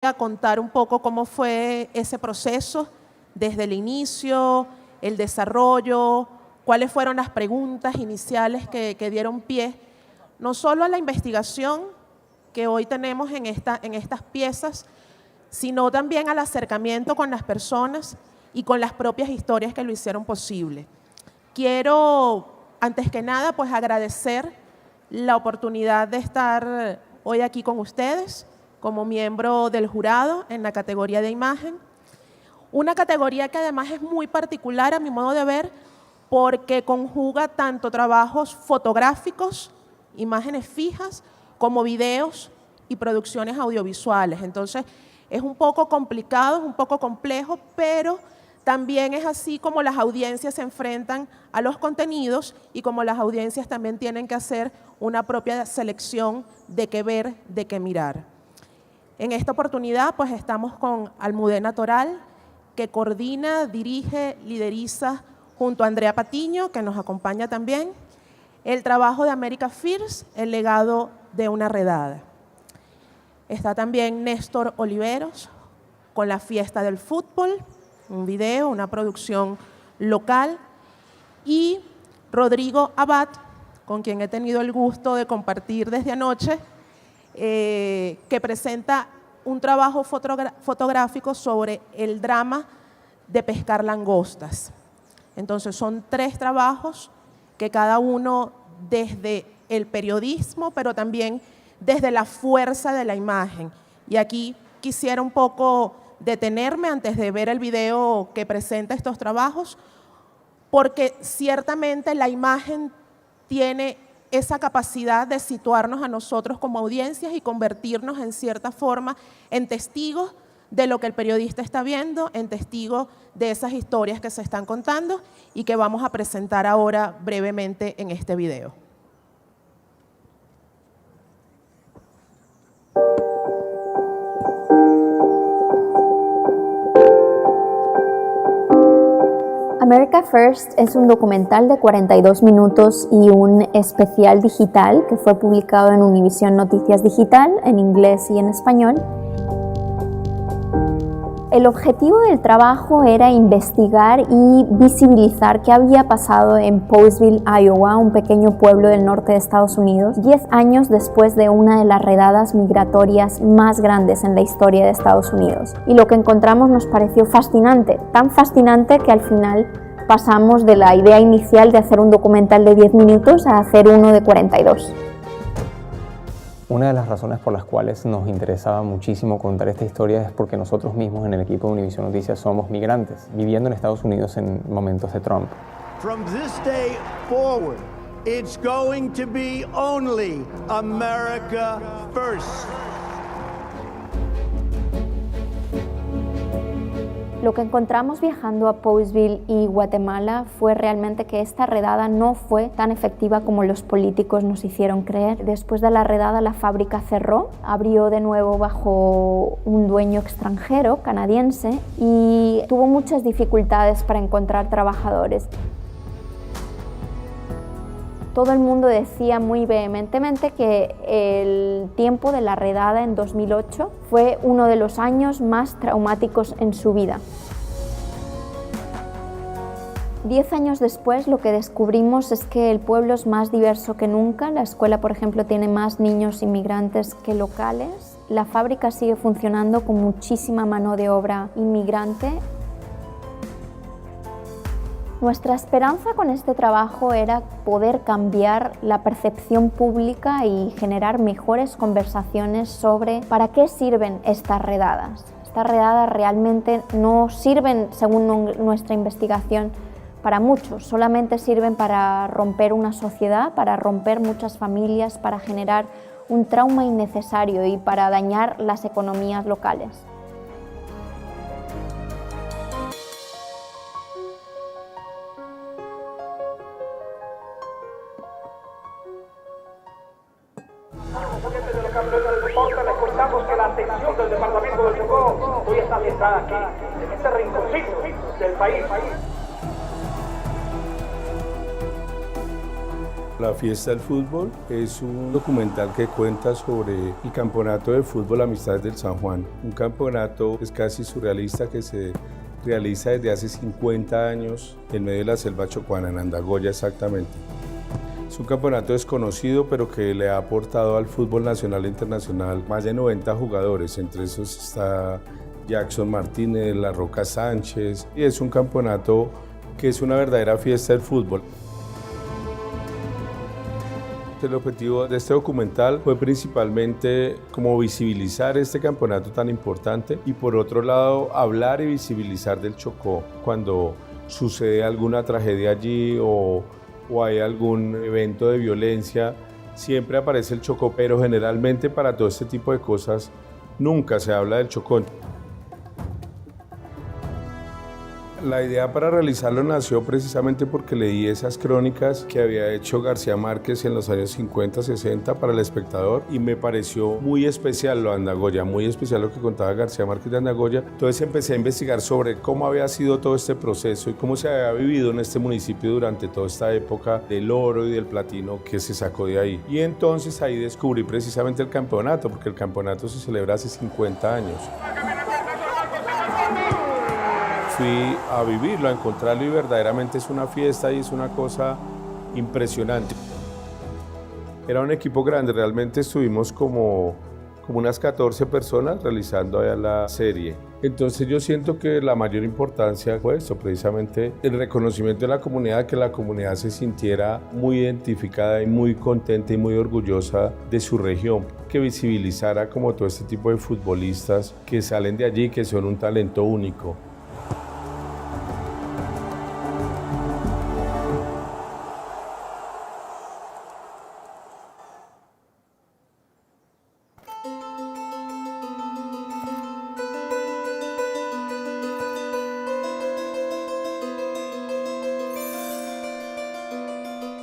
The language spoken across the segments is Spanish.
a contar un poco cómo fue ese proceso desde el inicio, el desarrollo, cuáles fueron las preguntas iniciales que dieron pie, no solo a la investigación que hoy tenemos en estas piezas, sino también al acercamiento con las personas y con las propias historias que lo hicieron posible. Quiero, antes que nada, pues agradecer la oportunidad de estar hoy aquí con ustedes como miembro del jurado en la categoría de imagen. Una categoría que además es muy particular a mi modo de ver porque conjuga tanto trabajos fotográficos, imágenes fijas, como videos y producciones audiovisuales. Entonces, es un poco complicado, es un poco complejo, pero también es así como las audiencias se enfrentan a los contenidos y como las audiencias también tienen que hacer una propia selección de qué ver, de qué mirar. En esta oportunidad, pues estamos con Almudena Toral, que coordina, dirige, lideriza junto a Andrea Patiño, que nos acompaña también, el trabajo de America First, el legado de una redada. Está también Néstor Oliveros con la fiesta del fútbol, un video, una producción local, y Rodrigo Abad, con quien he tenido el gusto de compartir desde anoche, que presenta un trabajo fotográfico sobre el drama de pescar langostas. Entonces son 3 trabajos que cada uno desde el periodismo, pero también desde la fuerza de la imagen. Y aquí quisiera un poco detenerme antes de ver el video que presenta estos trabajos, porque ciertamente la imagen tiene esa capacidad de situarnos a nosotros como audiencias y convertirnos en cierta forma en testigos de lo que el periodista está viendo, en testigos de esas historias que se están contando y que vamos a presentar ahora brevemente en este video. America First es un documental de 42 minutos y un especial digital que fue publicado en Univisión Noticias Digital, en inglés y en español. El objetivo del trabajo era investigar y visibilizar qué había pasado en Postville, Iowa, un pequeño pueblo del norte de Estados Unidos, 10 años después de una de las redadas migratorias más grandes en la historia de Estados Unidos. Y lo que encontramos nos pareció fascinante, tan fascinante que al final pasamos de la idea inicial de hacer un documental de 10 minutos a hacer uno de 42. Una de las razones por las cuales nos interesaba muchísimo contar esta historia es porque nosotros mismos en el equipo de Univisión Noticias somos migrantes, viviendo en Estados Unidos en momentos de Trump. From this day forward, it's going to be only America first. Lo que encontramos viajando a Postville y Guatemala fue realmente que esta redada no fue tan efectiva como los políticos nos hicieron creer. Después de la redada, la fábrica cerró, abrió de nuevo bajo un dueño extranjero, canadiense, y tuvo muchas dificultades para encontrar trabajadores. Todo el mundo decía muy vehementemente que el tiempo de la redada en 2008 fue uno de los años más traumáticos en su vida. 10 años después, lo que descubrimos es que el pueblo es más diverso que nunca. La escuela, por ejemplo, tiene más niños inmigrantes que locales. La fábrica sigue funcionando con muchísima mano de obra inmigrante. Nuestra esperanza con este trabajo era poder cambiar la percepción pública y generar mejores conversaciones sobre para qué sirven estas redadas. Estas redadas realmente no sirven, según nuestra investigación, para muchos, solamente sirven para romper una sociedad, para romper muchas familias, para generar un trauma innecesario y para dañar las economías locales. Les contamos que la atención del departamento de Chocó hoy está centrada aquí, en este rinconcito del país. La fiesta del fútbol es un documental que cuenta sobre el campeonato de fútbol Amistades del San Juan. Un campeonato que es casi surrealista que se realiza desde hace 50 años en medio de la selva chocuana, en Andagoya exactamente. Es un campeonato desconocido, pero que le ha aportado al fútbol nacional e internacional más de 90 jugadores. Entre esos está Jackson Martínez, La Roca Sánchez. Y es un campeonato que es una verdadera fiesta del fútbol. El objetivo de este documental fue principalmente como visibilizar este campeonato tan importante y por otro lado hablar y visibilizar del Chocó cuando sucede alguna tragedia allí o hay algún evento de violencia, siempre aparece el Chocó, pero generalmente para todo este tipo de cosas nunca se habla del Chocó. La idea para realizarlo nació precisamente porque leí esas crónicas que había hecho García Márquez en los años 50, 60 para El Espectador y me pareció muy especial lo de Andagoya, muy especial lo que contaba García Márquez de Andagoya. Entonces empecé a investigar sobre cómo había sido todo este proceso y cómo se había vivido en este municipio durante toda esta época del oro y del platino que se sacó de ahí. Y entonces ahí descubrí precisamente el campeonato, porque el campeonato se celebra hace 50 años. Fui a vivirlo, a encontrarlo y verdaderamente es una fiesta y es una cosa impresionante. Era un equipo grande, realmente estuvimos como unas 14 personas realizando allá la serie. Entonces yo siento que la mayor importancia fue esto, precisamente el reconocimiento de la comunidad, que la comunidad se sintiera muy identificada y muy contenta y muy orgullosa de su región, que visibilizara como todo este tipo de futbolistas que salen de allí, que son un talento único.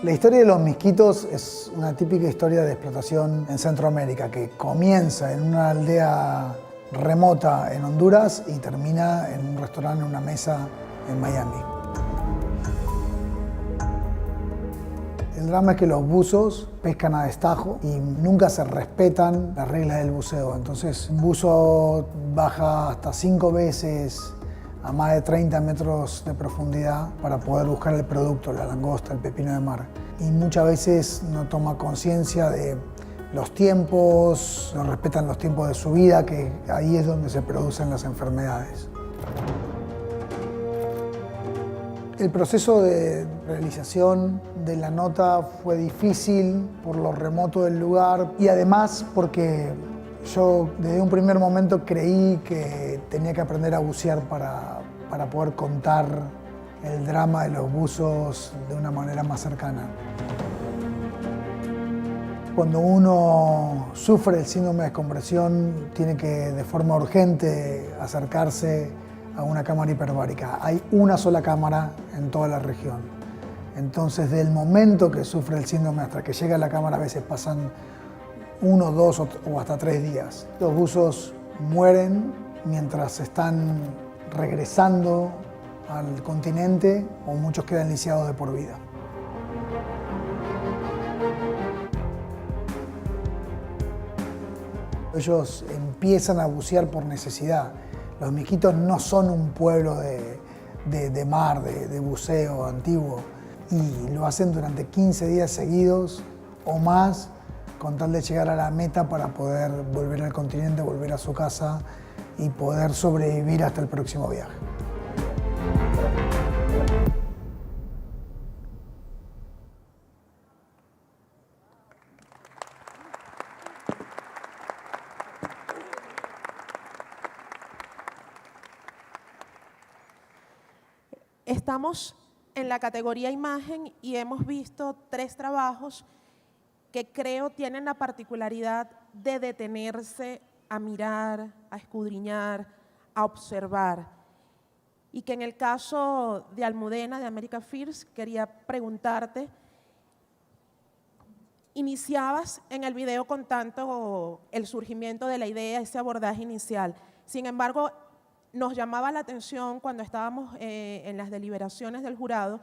La historia de los misquitos es una típica historia de explotación en Centroamérica que comienza en una aldea remota en Honduras y termina en un restaurante, en una mesa en Miami. El drama es que los buzos pescan a destajo y nunca se respetan las reglas del buceo. Entonces un buzo baja hasta 5 veces a más de 30 metros de profundidad para poder buscar el producto, la langosta, el pepino de mar. Y muchas veces no toma conciencia de los tiempos, no respetan los tiempos de su vida, que ahí es donde se producen las enfermedades. El proceso de realización de la nota fue difícil por lo remoto del lugar y además porque yo desde un primer momento creí que tenía que aprender a bucear para poder contar el drama de los buzos de una manera más cercana. Cuando uno sufre el síndrome de descompresión, tiene que de forma urgente acercarse a una cámara hiperbárica. Hay una sola cámara en toda la región. Entonces, del momento que sufre el síndrome hasta que llega a la cámara, a veces pasan 1, 2 o hasta 3 días. Los buzos mueren mientras están regresando al continente o muchos quedan lisiados de por vida. Ellos empiezan a bucear por necesidad. Los misquitos no son un pueblo de mar, de buceo antiguo, y lo hacen durante 15 días seguidos o más con tal de llegar a la meta para poder volver al continente, volver a su casa y poder sobrevivir hasta el próximo viaje. Estamos en la categoría imagen y hemos visto 3 trabajos que creo tienen la particularidad de detenerse a mirar, a escudriñar, a observar. Y que en el caso de Almudena, de America First, quería preguntarte, iniciabas en el video contando el surgimiento de la idea, ese abordaje inicial. Sin embargo, nos llamaba la atención cuando estábamos en las deliberaciones del jurado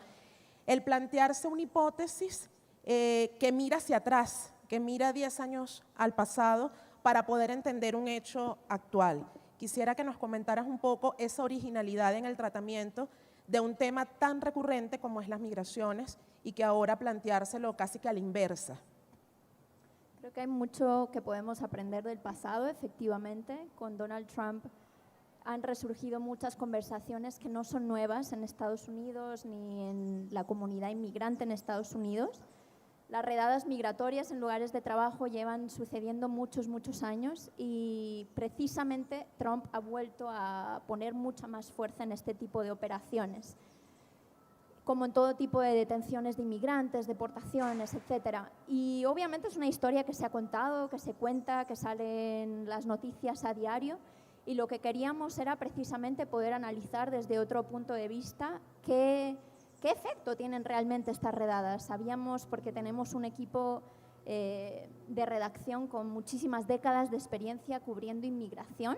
el plantearse una hipótesis que mira hacia atrás, que mira 10 años al pasado para poder entender un hecho actual. Quisiera que nos comentaras un poco esa originalidad en el tratamiento de un tema tan recurrente como es las migraciones y que ahora planteárselo casi que a la inversa. Creo que hay mucho que podemos aprender del pasado, efectivamente. Con Donald Trump han resurgido muchas conversaciones que no son nuevas en Estados Unidos ni en la comunidad inmigrante en Estados Unidos. Las redadas migratorias en lugares de trabajo llevan sucediendo muchos años y precisamente Trump ha vuelto a poner mucha más fuerza en este tipo de operaciones, como en todo tipo de detenciones de inmigrantes, deportaciones, etc. Y obviamente es una historia que se ha contado, que se cuenta, que sale en las noticias a diario, y lo que queríamos era precisamente poder analizar desde otro punto de vista qué efecto tienen realmente estas redadas. Sabíamos, porque tenemos un equipo de redacción con muchísimas décadas de experiencia cubriendo inmigración,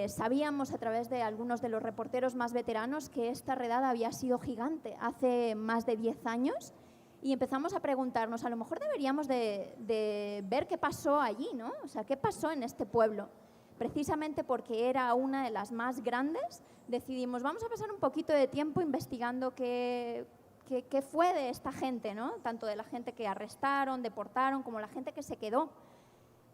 sabíamos a través de algunos de los reporteros más veteranos que esta redada había sido gigante hace más de 10 años y empezamos a preguntarnos, a lo mejor deberíamos de ver qué pasó allí, ¿no? O sea, ¿qué pasó en este pueblo? Precisamente porque era una de las más grandes, decidimos, vamos a pasar un poquito de tiempo investigando qué fue de esta gente, ¿no? Tanto de la gente que arrestaron, deportaron, como la gente que se quedó.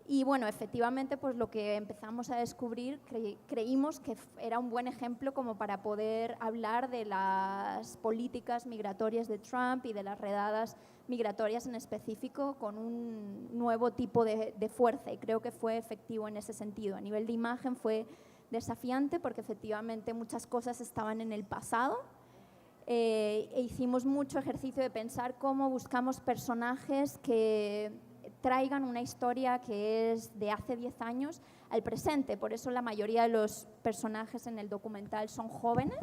Y bueno, efectivamente, pues lo que empezamos a descubrir, creímos que era un buen ejemplo como para poder hablar de las políticas migratorias de Trump y de las redadas migratorias en específico con un nuevo tipo de fuerza, y creo que fue efectivo en ese sentido. A nivel de imagen fue desafiante porque efectivamente muchas cosas estaban en el pasado, e hicimos mucho ejercicio de pensar cómo buscamos personajes que traigan una historia que es de hace 10 años al presente. Por eso la mayoría de los personajes en el documental son jóvenes.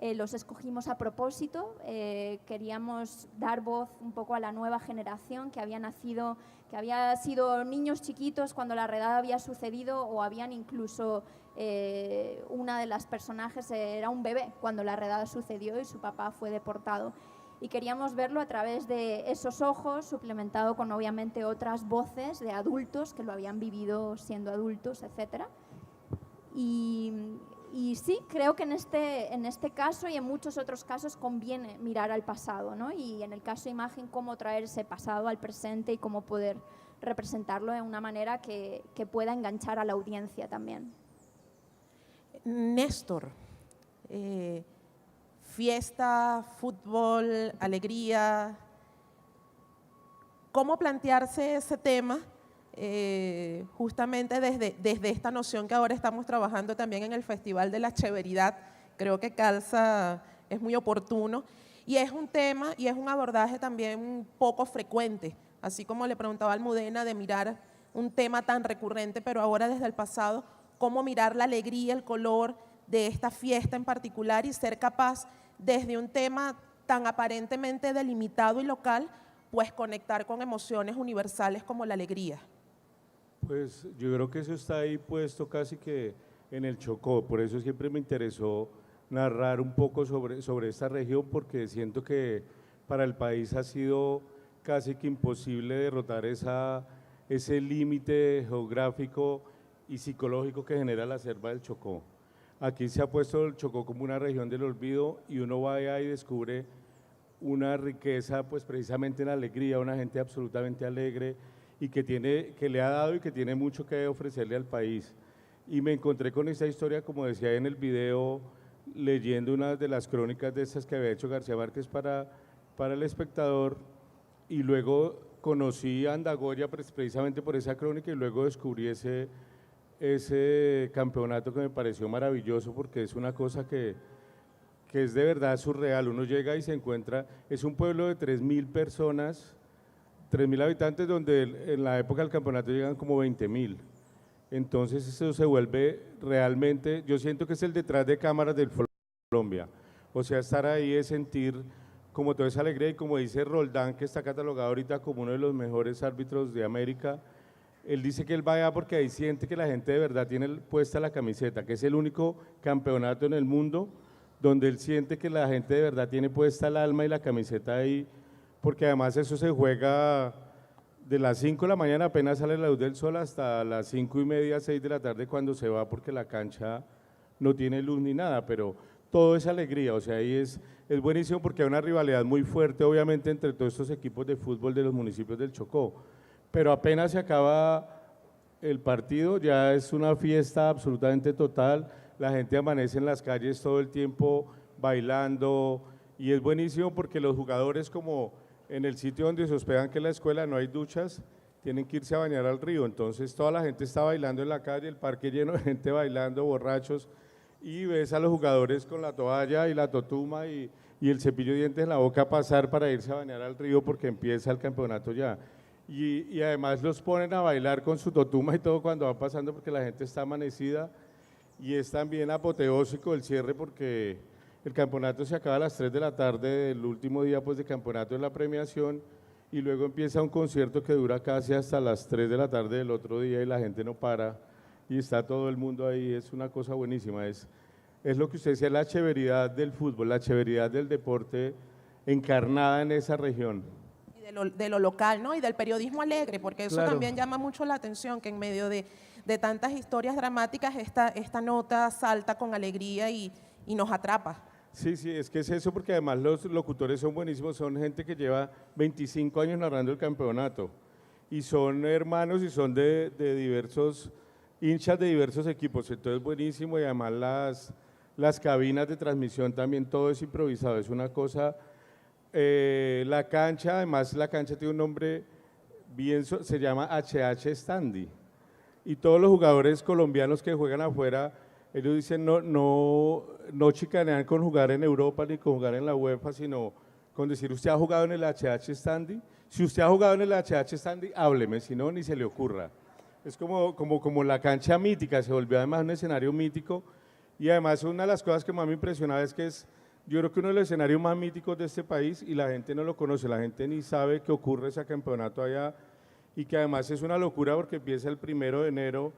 Los escogimos a propósito. Queríamos dar voz un poco a la nueva generación que había sido niños chiquitos cuando la redada había sucedido, o habían incluso una de las personajes era un bebé cuando la redada sucedió y su papá fue deportado. Y queríamos verlo a través de esos ojos, suplementado con obviamente otras voces de adultos que lo habían vivido siendo adultos, etc. Y sí, creo que en este caso y en muchos otros casos conviene mirar al pasado, ¿no? Y en el caso de imagen, cómo traer ese pasado al presente y cómo poder representarlo de una manera que pueda enganchar a la audiencia también. Néstor, fiesta, fútbol, alegría. ¿Cómo plantearse ese tema justamente desde esta noción que ahora estamos trabajando también en el Festival de la Cheveridad? Creo que calza, es muy oportuno y es un tema y es un abordaje también poco frecuente, así como le preguntaba a Almudena de mirar un tema tan recurrente, pero ahora desde el pasado, cómo mirar la alegría, el color de esta fiesta en particular y ser capaz desde un tema tan aparentemente delimitado y local, pues conectar con emociones universales como la alegría. Pues yo creo que eso está ahí puesto casi que en el Chocó, por eso siempre me interesó narrar un poco sobre esta región, porque siento que para el país ha sido casi que imposible derrotar ese límite geográfico y psicológico que genera la selva del Chocó. Aquí se ha puesto el Chocó como una región del olvido y uno va allá y descubre una riqueza pues precisamente en alegría, una gente absolutamente alegre y que le ha dado y que tiene mucho que ofrecerle al país. Y me encontré con esta historia, como decía en el video, leyendo una de las crónicas de estas que había hecho García Márquez para El Espectador, y luego conocí a Andagoya precisamente por esa crónica y luego descubrí ese campeonato que me pareció maravilloso porque es una cosa que es de verdad surreal. Uno llega y se encuentra, es un pueblo de 3.000 personas, 3.000 habitantes, donde en la época del campeonato llegan como 20.000. Entonces eso se vuelve realmente, yo siento que es el detrás de cámaras del fútbol de Colombia. O sea, estar ahí es sentir como toda esa alegría, y como dice Roldán, que está catalogado ahorita como uno de los mejores árbitros de América, él dice que él va allá porque ahí siente que la gente de verdad tiene puesta la camiseta, que es el único campeonato en el mundo donde él siente que la gente de verdad tiene puesta el alma y la camiseta ahí porque además eso se juega de las 5 de la mañana, apenas sale la luz del sol, hasta las 5:30, 6 de la tarde cuando se va, porque la cancha no tiene luz ni nada, pero todo es alegría, o sea, ahí es buenísimo porque hay una rivalidad muy fuerte, obviamente, entre todos estos equipos de fútbol de los municipios del Chocó, pero apenas se acaba el partido, ya es una fiesta absolutamente total, la gente amanece en las calles todo el tiempo bailando, y es buenísimo porque los jugadores, como en el sitio donde se hospedan, que es la escuela, no hay duchas, tienen que irse a bañar al río, entonces toda la gente está bailando en la calle, el parque lleno de gente bailando, borrachos, y ves a los jugadores con la toalla y la totuma y el cepillo de dientes en la boca pasar para irse a bañar al río porque empieza el campeonato ya. Y además los ponen a bailar con su totuma y todo cuando va pasando porque la gente está amanecida, y es también apoteósico el cierre porque el campeonato se acaba a las 3 de la tarde del último día pues, de campeonato de la premiación, y luego empieza un concierto que dura casi hasta las 3 de la tarde del otro día y la gente no para y está todo el mundo ahí, es una cosa buenísima, es lo que usted decía, la chéveridad del fútbol, la chéveridad del deporte encarnada en esa región. Y de lo local, ¿no? Y del periodismo alegre, porque eso Claro. también llama mucho la atención, que en medio de tantas historias dramáticas esta nota salta con alegría y nos atrapa. Sí, sí, es que es eso, porque además los locutores son buenísimos, son gente que lleva 25 años narrando el campeonato y son hermanos y son de diversos hinchas de diversos equipos, entonces buenísimo, y además las cabinas de transmisión también, todo es improvisado, es una cosa, la cancha, además la cancha tiene un nombre bien, se llama HH Standy, y todos los jugadores colombianos que juegan afuera, ellos dicen no chicanean con jugar en Europa ni con jugar en la UEFA, sino con decir, ¿usted ha jugado en el HH Standy? Si usted ha jugado en el HH Standy, hábleme, si no, ni se le ocurra. Es como la cancha mítica, se volvió además un escenario mítico, y además una de las cosas que más me impresionaba es que yo creo que uno de los escenarios más míticos de este país, y la gente no lo conoce, la gente ni sabe que ocurre ese campeonato allá, y que además es una locura porque empieza el 1 de enero,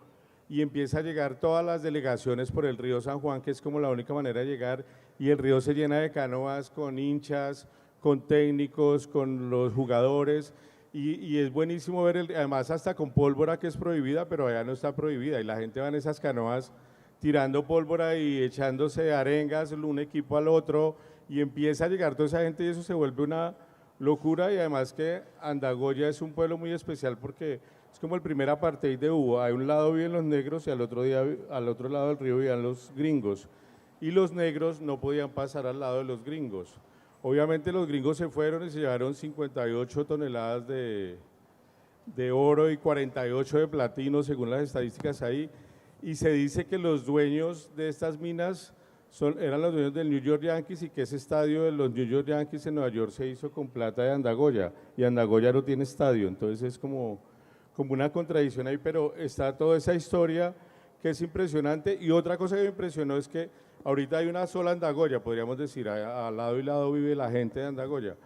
y empieza a llegar todas las delegaciones por el río San Juan, que es como la única manera de llegar, y el río se llena de canoas con hinchas, con técnicos, con los jugadores, y es buenísimo ver, además hasta con pólvora que es prohibida, pero allá no está prohibida, y la gente va en esas canoas tirando pólvora y echándose arengas un equipo al otro, y empieza a llegar toda esa gente y eso se vuelve una locura, y además que Andagoya es un pueblo muy especial porque es como el primer apartheid de Hugo, a un lado viven los negros y al otro lado del río vivían los gringos, y los negros no podían pasar al lado de los gringos. Obviamente los gringos se fueron y se llevaron 58 toneladas de oro y 48 de platino según las estadísticas ahí, y se dice que los dueños de estas minas eran los dueños del New York Yankees, y que ese estadio de los New York Yankees en Nueva York se hizo con plata de Andagoya, y Andagoya no tiene estadio, entonces es como una contradicción ahí, pero está toda esa historia que es impresionante. Y otra cosa que me impresionó es que ahorita hay una sola Andagoya, podríamos decir, al lado y lado vive la gente de Andagoya,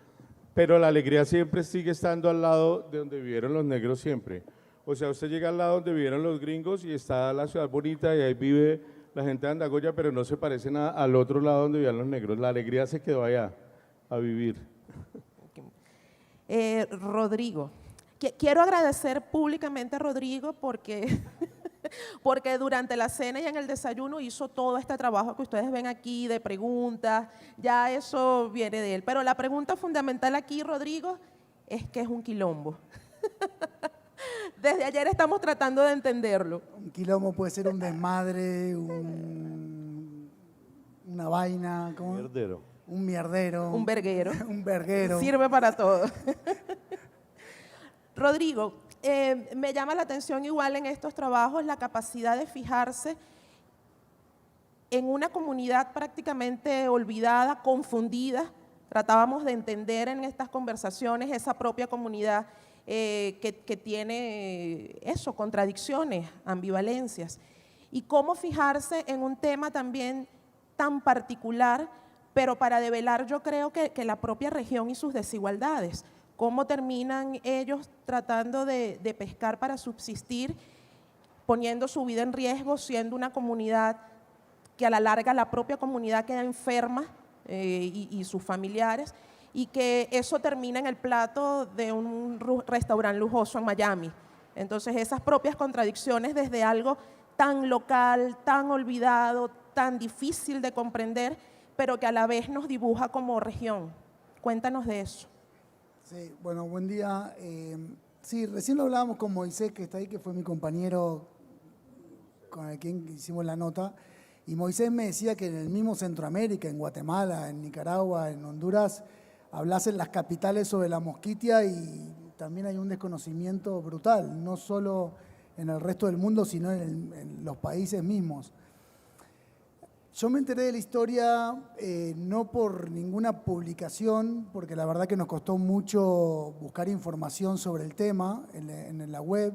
pero la alegría siempre sigue estando al lado de donde vivieron los negros siempre. O sea, usted llega al lado donde vivieron los gringos y está la ciudad bonita y ahí vive la gente de Andagoya, pero no se parece nada al otro lado donde vivían los negros. La alegría se quedó allá a vivir. Rodrigo, quiero agradecer públicamente a Rodrigo porque durante la cena y en el desayuno hizo todo este trabajo que ustedes ven aquí de preguntas, ya eso viene de él. Pero la pregunta fundamental aquí, Rodrigo, es ¿qué es un quilombo? Desde ayer estamos tratando de entenderlo. Un quilombo puede ser un desmadre, una vaina, ¿cómo? Mierdero. Un mierdero. Un verguero. Un verguero. Sirve para todo. Rodrigo, me llama la atención igual en estos trabajos la capacidad de fijarse en una comunidad prácticamente olvidada, confundida. Tratábamos de entender en estas conversaciones esa propia comunidad que tiene eso, contradicciones, ambivalencias. Y cómo fijarse en un tema también tan particular, pero para develar yo creo que la propia región y sus desigualdades. Cómo terminan ellos tratando de pescar para subsistir, poniendo su vida en riesgo, siendo una comunidad que a la larga la propia comunidad queda enferma y sus familiares, y que eso termina en el plato de un restaurante lujoso en Miami. Entonces, esas propias contradicciones desde algo tan local, tan olvidado, tan difícil de comprender, pero que a la vez nos dibuja como región. Cuéntanos de eso. Sí, bueno, buen día. Sí, recién lo hablábamos con Moisés, que está ahí, que fue mi compañero con el quien hicimos la nota. Y Moisés me decía que en el mismo Centroamérica, en Guatemala, en Nicaragua, en Honduras, hablasen las capitales sobre la mosquitia y también hay un desconocimiento brutal, no solo en el resto del mundo, sino en los países mismos. Yo me enteré de la historia no por ninguna publicación, porque la verdad que nos costó mucho buscar información sobre el tema en la web,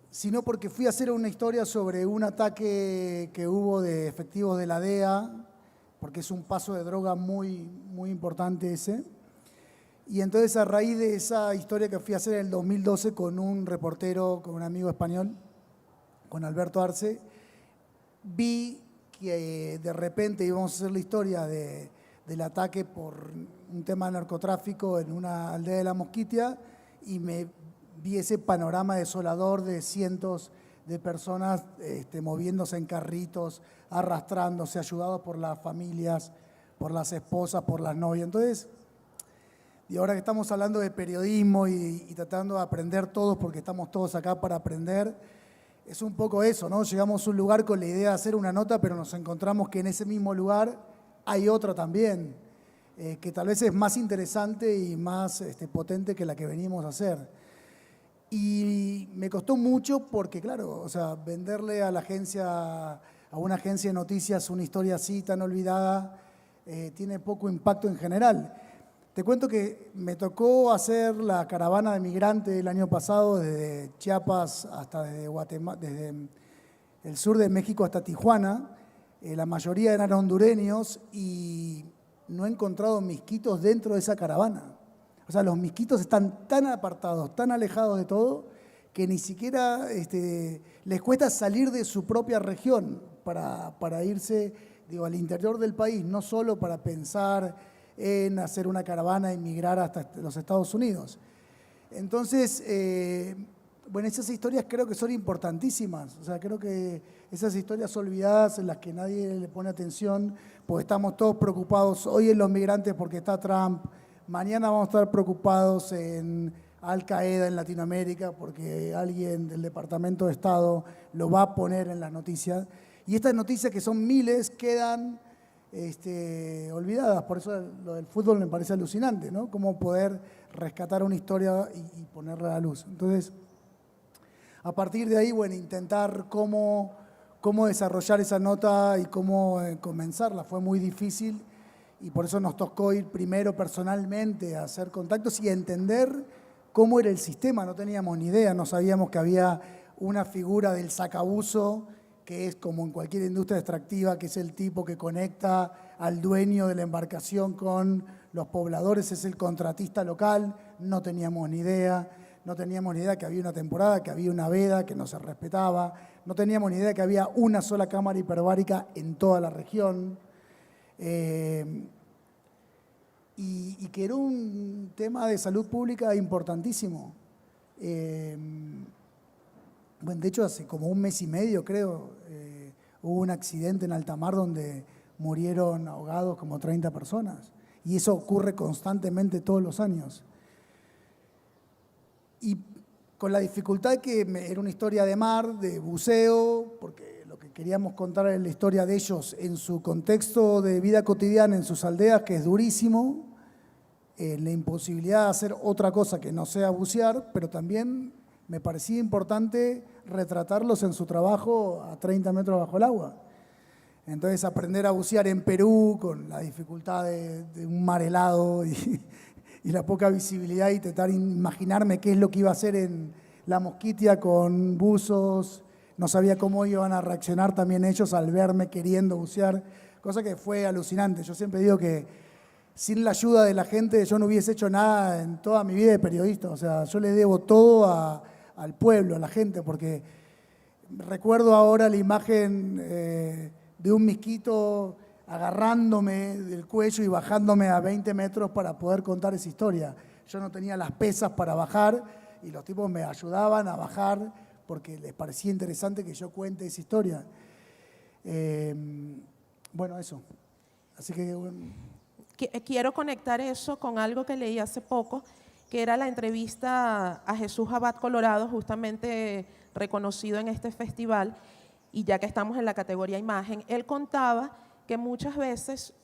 sino porque fui a hacer una historia sobre un ataque que hubo de efectivos de la DEA, porque es un paso de droga muy, muy importante ese. Y entonces a raíz de esa historia que fui a hacer en el 2012 con un reportero, con un amigo español, con Alberto Arce, vi que de repente íbamos a hacer la historia del ataque por un tema de narcotráfico en una aldea de la Mosquitia y me vi ese panorama desolador de cientos de personas moviéndose en carritos, arrastrándose, ayudados por las familias, por las esposas, por las novias. Entonces, y ahora que estamos hablando de periodismo y tratando de aprender todos, porque estamos todos acá para aprender, es un poco eso, ¿no? Llegamos a un lugar con la idea de hacer una nota, pero nos encontramos que en ese mismo lugar hay otra también, que tal vez es más interesante y más potente que la que venimos a hacer. Y me costó mucho porque, claro, o sea, venderle a una agencia de noticias una historia así tan olvidada tiene poco impacto en general. Te cuento que me tocó hacer la caravana de migrantes el año pasado desde Chiapas hasta desde Guatemala, desde el sur de México hasta Tijuana. La mayoría eran hondureños y no he encontrado misquitos dentro de esa caravana. O sea, los misquitos están tan apartados, tan alejados de todo, que ni siquiera les cuesta salir de su propia región para irse, al interior del país, no solo para pensar en hacer una caravana e migrar hasta los Estados Unidos. Entonces, bueno, esas historias creo que son importantísimas. O sea, creo que esas historias olvidadas en las que nadie le pone atención, pues estamos todos preocupados hoy en los migrantes porque está Trump, mañana vamos a estar preocupados en Al Qaeda en Latinoamérica porque alguien del Departamento de Estado lo va a poner en las noticias. Y estas noticias, que son miles, quedan olvidadas. Por eso lo del fútbol me parece alucinante, ¿no? Cómo poder rescatar una historia y ponerla a la luz. Entonces, a partir de ahí, bueno, intentar cómo desarrollar esa nota y cómo comenzarla. Fue muy difícil y por eso nos tocó ir primero personalmente a hacer contactos y a entender cómo era el sistema. No teníamos ni idea, no sabíamos que había una figura del sacabuzo, que es como en cualquier industria extractiva, que es el tipo que conecta al dueño de la embarcación con los pobladores, es el contratista local. No teníamos ni idea, que había una temporada, que había una veda, que no se respetaba, no teníamos ni idea que había una sola cámara hiperbárica en toda la región, y que era un tema de salud pública importantísimo. Bueno, de hecho, hace como un mes y medio, creo, hubo un accidente en alta mar donde murieron ahogados como 30 personas. Y eso ocurre constantemente todos los años. Y con la dificultad de que era una historia de mar, de buceo, porque lo que queríamos contar era la historia de ellos en su contexto de vida cotidiana, en sus aldeas, que es durísimo, la imposibilidad de hacer otra cosa que no sea bucear, pero también me parecía importante retratarlos en su trabajo a 30 metros bajo el agua. Entonces, aprender a bucear en Perú con la dificultad de un mar helado y la poca visibilidad, y intentar imaginarme qué es lo que iba a hacer en la Mosquitia con buzos. No sabía cómo iban a reaccionar también ellos al verme queriendo bucear, cosa que fue alucinante. Yo siempre digo que sin la ayuda de la gente yo no hubiese hecho nada en toda mi vida de periodista. O sea, yo le debo todo al pueblo, a la gente, porque recuerdo ahora la imagen de un misquito agarrándome del cuello y bajándome a 20 metros para poder contar esa historia. Yo no tenía las pesas para bajar y los tipos me ayudaban a bajar porque les parecía interesante que yo cuente esa historia. Bueno, eso. Así que... Bueno. Quiero conectar eso con algo que leí hace poco, que era la entrevista a Jesús Abad Colorado, justamente reconocido en este festival, y ya que estamos en la categoría imagen, él contaba que muchas veces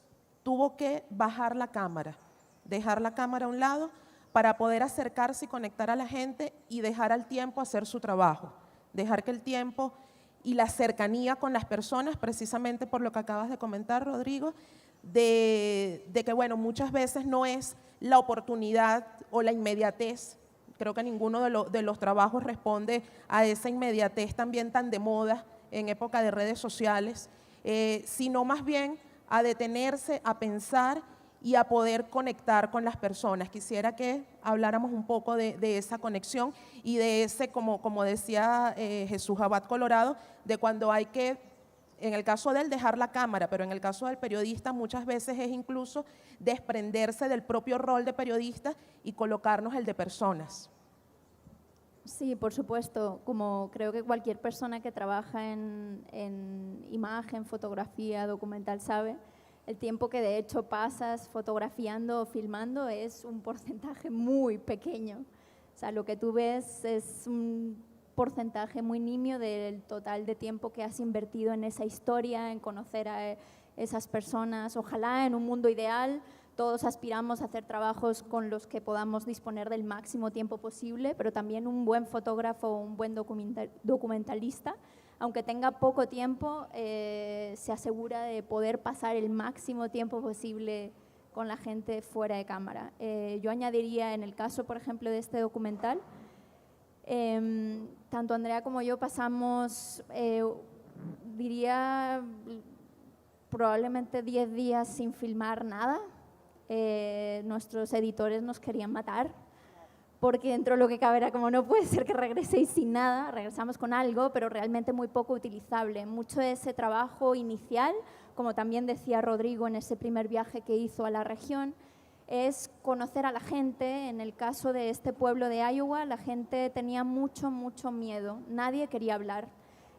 tuvo que bajar la cámara, dejar la cámara a un lado para poder acercarse y conectar a la gente y dejar al tiempo hacer su trabajo, dejar que el tiempo y la cercanía con las personas, precisamente por lo que acabas de comentar, Rodrigo, de que, bueno, muchas veces no es la oportunidad o la inmediatez. Creo que ninguno de los trabajos responde a esa inmediatez también tan de moda en época de redes sociales, sino más bien a detenerse, a pensar y a poder conectar con las personas. Quisiera que habláramos un poco de esa conexión y de ese, como decía Jesús Abad Colorado, de cuando hay que, en el caso de él, dejar la cámara, pero en el caso del periodista muchas veces es incluso desprenderse del propio rol de periodista y colocarnos el de personas. Sí, por supuesto. Como creo que cualquier persona que trabaja en imagen, fotografía, documental sabe, el tiempo que de hecho pasas fotografiando o filmando es un porcentaje muy pequeño. O sea, lo que tú ves es un porcentaje muy nimio del total de tiempo que has invertido en esa historia, en conocer a esas personas. Ojalá en un mundo ideal todos aspiramos a hacer trabajos con los que podamos disponer del máximo tiempo posible, pero también un buen fotógrafo o un buen documentalista, aunque tenga poco tiempo, se asegura de poder pasar el máximo tiempo posible con la gente fuera de cámara. Yo añadiría, en el caso, por ejemplo, de este documental, tanto Andrea como yo pasamos, diría, probablemente 10 días sin filmar nada. Nuestros editores nos querían matar, porque dentro de lo que cabe era como no puede ser que regreséis sin nada. Regresamos con algo, pero realmente muy poco utilizable. Mucho de ese trabajo inicial, como también decía Rodrigo en ese primer viaje que hizo a la región, es conocer a la gente. En el caso de este pueblo de Iowa, la gente tenía mucho miedo, nadie quería hablar.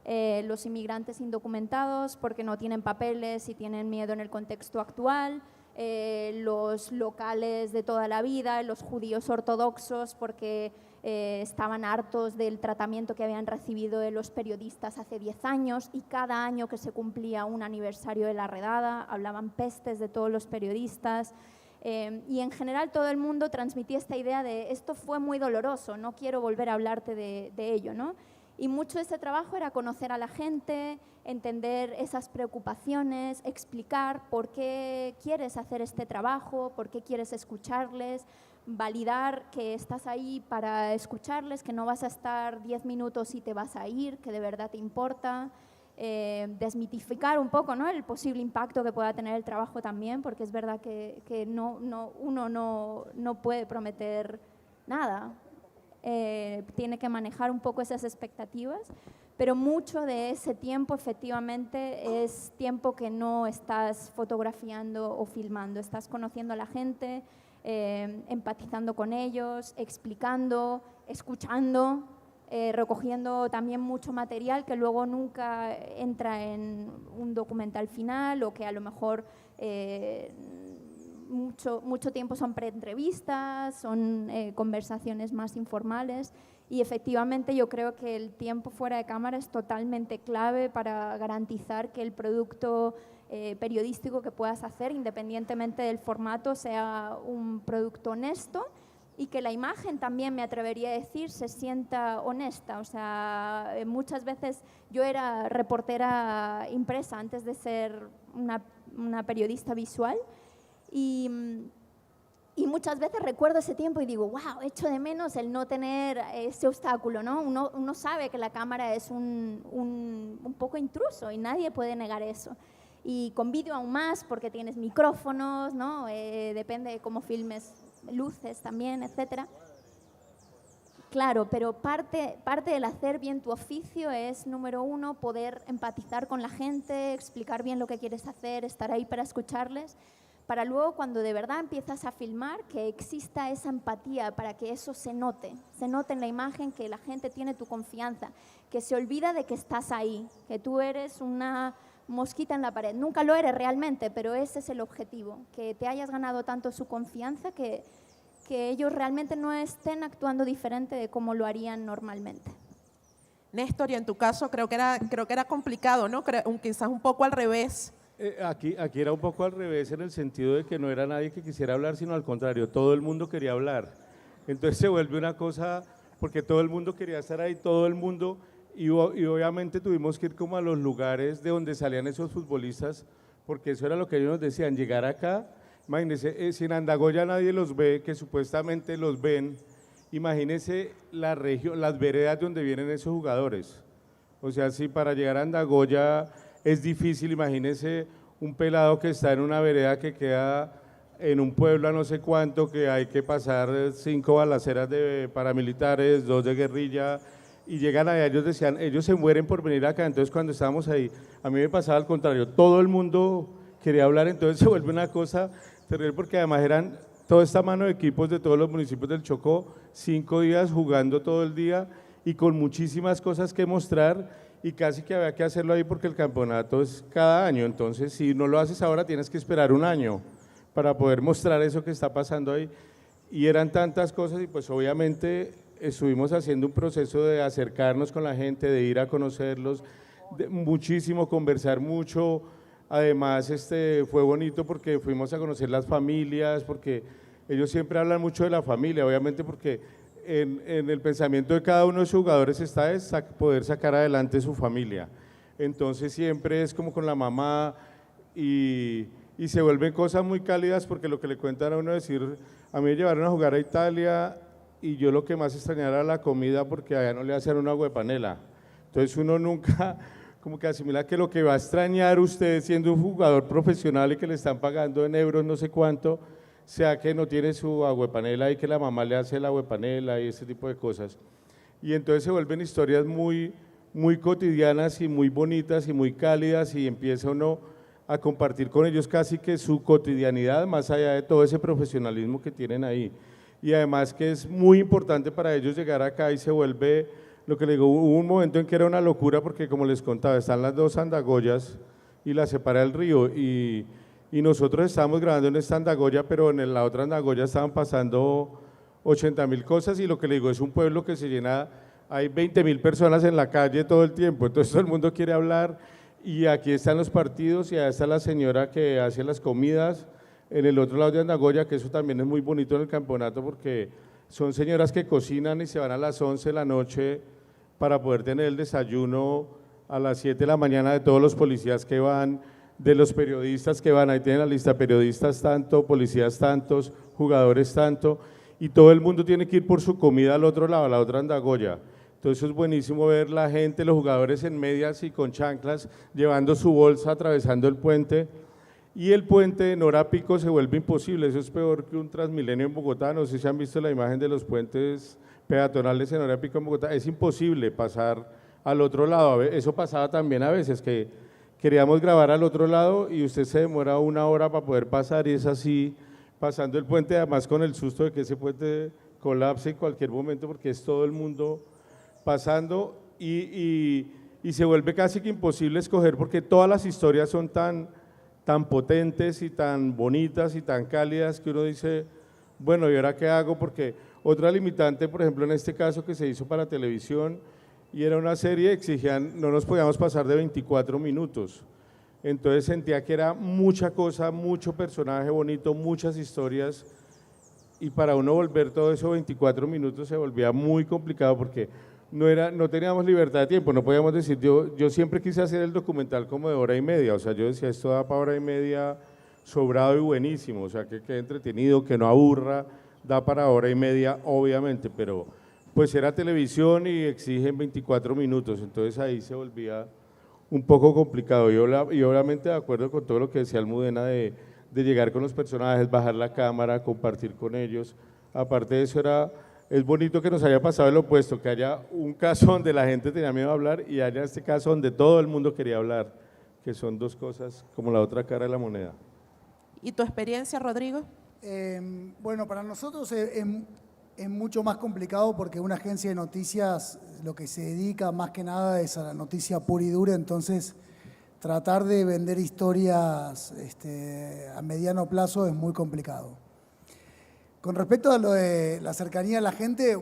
Los inmigrantes indocumentados porque no tienen papeles y tienen miedo en el contexto actual, los locales de toda la vida, los judíos ortodoxos porque estaban hartos del tratamiento que habían recibido de los periodistas hace 10 años y cada año que se cumplía un aniversario de la redada hablaban pestes de todos los periodistas. Y en general todo el mundo transmitía esta idea de esto fue muy doloroso, no quiero volver a hablarte de ello, ¿no? Y mucho de ese trabajo era conocer a la gente, entender esas preocupaciones, explicar por qué quieres hacer este trabajo, por qué quieres escucharles, validar que estás ahí para escucharles, que no vas a estar 10 minutos y te vas a ir, que de verdad te importa. Desmitificar un poco, ¿no?, el posible impacto que pueda tener el trabajo también, porque es verdad que uno no puede prometer nada. Tiene que manejar un poco esas expectativas, pero mucho de ese tiempo efectivamente es tiempo que no estás fotografiando o filmando, estás conociendo a la gente, empatizando con ellos, explicando, escuchando, recogiendo también mucho material que luego nunca entra en un documental final o que a lo mejor mucho tiempo son preentrevistas, son conversaciones más informales y efectivamente yo creo que el tiempo fuera de cámara es totalmente clave para garantizar que el producto periodístico que puedas hacer, independientemente del formato, sea un producto honesto y que la imagen también, me atrevería a decir, se sienta honesta. O sea, muchas veces yo era reportera impresa antes de ser una periodista visual. Y muchas veces recuerdo ese tiempo y digo, wow, echo de menos el no tener ese obstáculo, ¿no? Uno sabe que la cámara es un poco intruso y nadie puede negar eso. Y con vídeo aún más porque tienes micrófonos, ¿no? Depende de cómo filmes, luces también, etcétera. Claro, pero parte del hacer bien tu oficio es, número uno, poder empatizar con la gente, explicar bien lo que quieres hacer, estar ahí para escucharles, para luego cuando de verdad empiezas a filmar que exista esa empatía, para que eso se note en la imagen, que la gente tiene tu confianza, que se olvida de que estás ahí, que tú eres una mosquita en la pared. Nunca lo eres realmente, pero ese es el objetivo, que te hayas ganado tanto su confianza que ellos realmente no estén actuando diferente de cómo lo harían normalmente. Néstor, y en tu caso creo que era complicado, ¿no? Quizás un poco al revés. Aquí era un poco al revés en el sentido de que no era nadie que quisiera hablar, sino al contrario, todo el mundo quería hablar. Entonces se vuelve una cosa, porque todo el mundo quería estar ahí, todo el mundo, y obviamente tuvimos que ir como a los lugares de donde salían esos futbolistas, porque eso era lo que ellos nos decían, llegar acá. Imagínense, si en Andagoya nadie los ve, que supuestamente los ven, imagínense la región, las veredas donde vienen esos jugadores. O sea, si para llegar a Andagoya es difícil, imagínense un pelado que está en una vereda que queda en un pueblo a no sé cuánto, que hay que pasar 5 balaceras de paramilitares, 2 de guerrilla, y llegan allá, ellos decían, ellos se mueren por venir acá. Entonces cuando estábamos ahí, a mí me pasaba al contrario, todo el mundo quería hablar, entonces se vuelve una cosa terrible, porque además eran toda esta mano de equipos de todos los municipios del Chocó, 5 días jugando todo el día y con muchísimas cosas que mostrar, y casi que había que hacerlo ahí porque el campeonato es cada año, entonces si no lo haces ahora tienes que esperar un año para poder mostrar eso que está pasando ahí, y eran tantas cosas, y pues obviamente estuvimos haciendo un proceso de acercarnos con la gente, de ir a conocerlos, muchísimo, conversar mucho. Además fue bonito porque fuimos a conocer las familias, porque ellos siempre hablan mucho de la familia, obviamente porque en el pensamiento de cada uno de sus jugadores está poder sacar adelante su familia. Entonces siempre es como con la mamá, y se vuelven cosas muy cálidas, porque lo que le cuentan a uno es decir, a mí me llevaron a jugar a Italia y yo lo que más extrañaba era la comida, porque allá no le hacían una huepanela. Entonces uno nunca como que asimila que lo que va a extrañar usted siendo un jugador profesional y que le están pagando en euros no sé cuánto, sea que no tiene su aguepanela y que la mamá le hace la aguepanela y ese tipo de cosas. Y entonces se vuelven historias muy, muy cotidianas y muy bonitas y muy cálidas, y empieza uno a compartir con ellos casi que su cotidianidad, más allá de todo ese profesionalismo que tienen ahí. Y además que es muy importante para ellos llegar acá, y se vuelve, lo que le digo, hubo un momento en que era una locura, porque como les contaba, están las 2 Andagoyas y las separa el río, y nosotros estábamos grabando en esta Andagoya, pero en la otra Andagoya estaban pasando 80.000 cosas, y lo que le digo, es un pueblo que se llena, hay 20.000 personas en la calle todo el tiempo, entonces todo el mundo quiere hablar, y aquí están los partidos, y allá está la señora que hace las comidas, en el otro lado de Andagoya, que eso también es muy bonito en el campeonato, porque son señoras que cocinan y se van a las 11 de la noche para poder tener el desayuno a las 7 de la mañana, de todos los policías que van, de los periodistas que van, ahí tienen la lista, periodistas tanto, policías tantos, jugadores tanto, y todo el mundo tiene que ir por su comida al otro lado, a la otra Andagoya. Entonces es buenísimo ver la gente, los jugadores en medias y con chanclas, llevando su bolsa, atravesando el puente, y el puente en hora pico se vuelve imposible, eso es peor que un Transmilenio en Bogotá. No sé si han visto la imagen de los puentes peatonales en hora pico en Bogotá, es imposible pasar al otro lado. Eso pasaba también a veces, que queríamos grabar al otro lado y usted se demora 1 hora para poder pasar, y es así, pasando el puente, además con el susto de que ese puente colapse en cualquier momento, porque es todo el mundo pasando, y se vuelve casi que imposible escoger, porque todas las historias son tan potentes y tan bonitas y tan cálidas, que uno dice, bueno, ¿y ahora qué hago? Porque otra limitante, por ejemplo, en este caso que se hizo para televisión, y era una serie, exigían, no nos podíamos pasar de 24 minutos, entonces sentía que era mucha cosa, mucho personaje bonito, muchas historias, y para uno volver todo eso 24 minutos se volvía muy complicado, porque no teníamos libertad de tiempo, no podíamos decir, yo siempre quise hacer el documental como de 1 hora y media, o sea, yo decía, esto da para 1 hora y media sobrado y buenísimo, o sea, que quede entretenido, que no aburra, da para 1 hora y media, obviamente, pero pues era televisión y exigen 24 minutos, entonces ahí se volvía un poco complicado, y obviamente de acuerdo con todo lo que decía Almudena de llegar con los personajes, bajar la cámara, compartir con ellos, aparte de eso era es bonito que nos haya pasado el opuesto, que haya un caso donde la gente tenía miedo a hablar y haya este caso donde todo el mundo quería hablar, que son dos cosas como la otra cara de la moneda. ¿Y tu experiencia, Rodrigo? Bueno, para nosotros es mucho más complicado porque una agencia de noticias lo que se dedica más que nada es a la noticia pura y dura, entonces tratar de vender historias a mediano plazo es muy complicado. Con respecto a lo de la cercanía a la gente,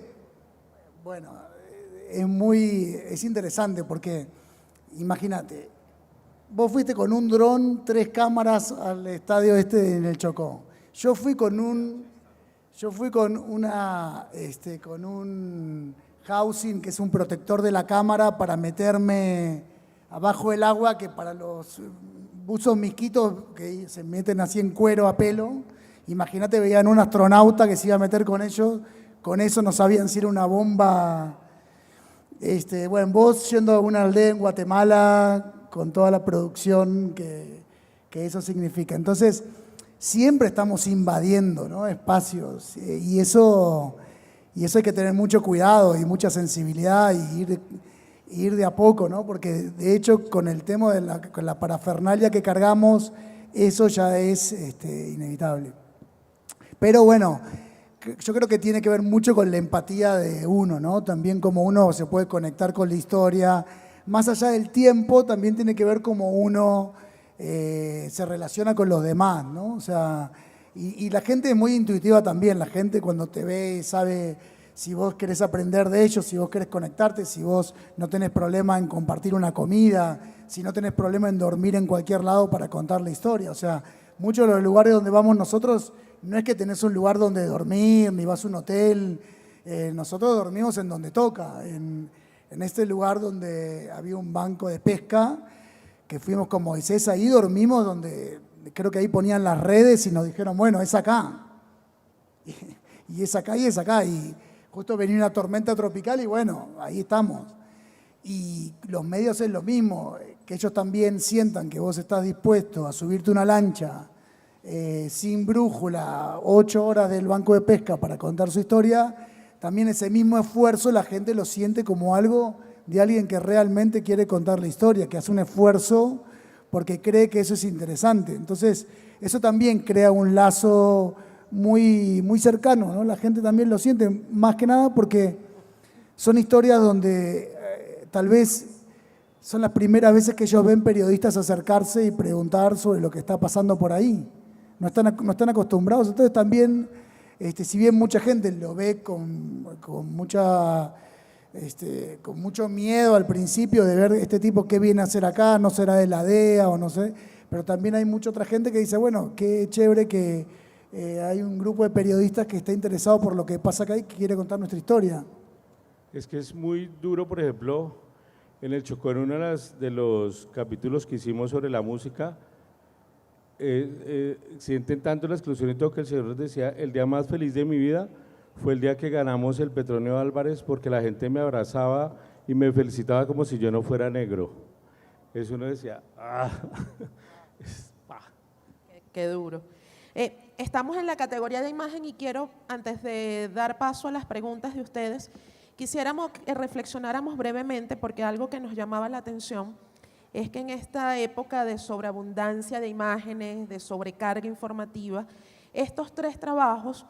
bueno, es interesante porque, imagínate, vos fuiste con un dron, 3 cámaras al estadio en el Chocó. Yo fui con un housing, que es un protector de la cámara para meterme abajo del agua, que para los buzos misquitos que se meten así en cuero a pelo, imagínate, veían un astronauta que se iba a meter con ellos, con eso no sabían si era una bomba. Bueno, vos yendo a una aldea en Guatemala con toda la producción que eso significa. Entonces, siempre estamos invadiendo, ¿no?, espacios y eso hay que tener mucho cuidado y mucha sensibilidad y ir de a poco, ¿no? Porque de hecho con el tema con la parafernalia que cargamos, eso ya es inevitable. Pero bueno, yo creo que tiene que ver mucho con la empatía de uno, ¿no? También cómo uno se puede conectar con la historia. Más allá del tiempo, también tiene que ver cómo uno se relaciona con los demás, ¿no? O sea, y la gente es muy intuitiva también. La gente cuando te ve sabe si vos querés aprender de ellos, si vos querés conectarte, si vos no tenés problema en compartir una comida, si no tenés problema en dormir en cualquier lado para contar la historia. O sea, muchos de los lugares donde vamos nosotros no es que tenés un lugar donde dormir, ni vas a un hotel. Nosotros dormimos en donde toca, en este lugar donde había un banco de pesca, que fuimos con Moisés, ahí dormimos donde creo que ahí ponían las redes y nos dijeron, bueno, es acá. Y es acá y es acá. Y justo venía una tormenta tropical y bueno, ahí estamos. Y los medios es lo mismo, que ellos también sientan que vos estás dispuesto a subirte una lancha sin brújula, 8 horas del banco de pesca para contar su historia. También ese mismo esfuerzo la gente lo siente como algo de alguien que realmente quiere contar la historia, que hace un esfuerzo porque cree que eso es interesante. Entonces, eso también crea un lazo muy, muy cercano, ¿no? La gente también lo siente, más que nada porque son historias donde tal vez son las primeras veces que ellos ven periodistas acercarse y preguntar sobre lo que está pasando por ahí. No están acostumbrados, entonces también, si bien mucha gente lo ve con mucho miedo al principio de ver este tipo qué viene a hacer acá, no será de la DEA o no sé, pero también hay mucha otra gente que dice, bueno, qué chévere que hay un grupo de periodistas que está interesado por lo que pasa acá y que quiere contar nuestra historia. Es que es muy duro, por ejemplo, en el Chocó, en uno de los capítulos que hicimos sobre la música, sienten tanto la exclusión y todo que el Señor nos decía, el día más feliz de mi vida fue el día que ganamos el Petronio Álvarez, porque la gente me abrazaba y me felicitaba como si yo no fuera negro. Eso uno decía, Qué duro. Estamos en la categoría de imagen y quiero, antes de dar paso a las preguntas de ustedes, quisiéramos que reflexionáramos brevemente, porque algo que nos llamaba la atención es que en esta época de sobreabundancia de imágenes, de sobrecarga informativa, estos 3 trabajos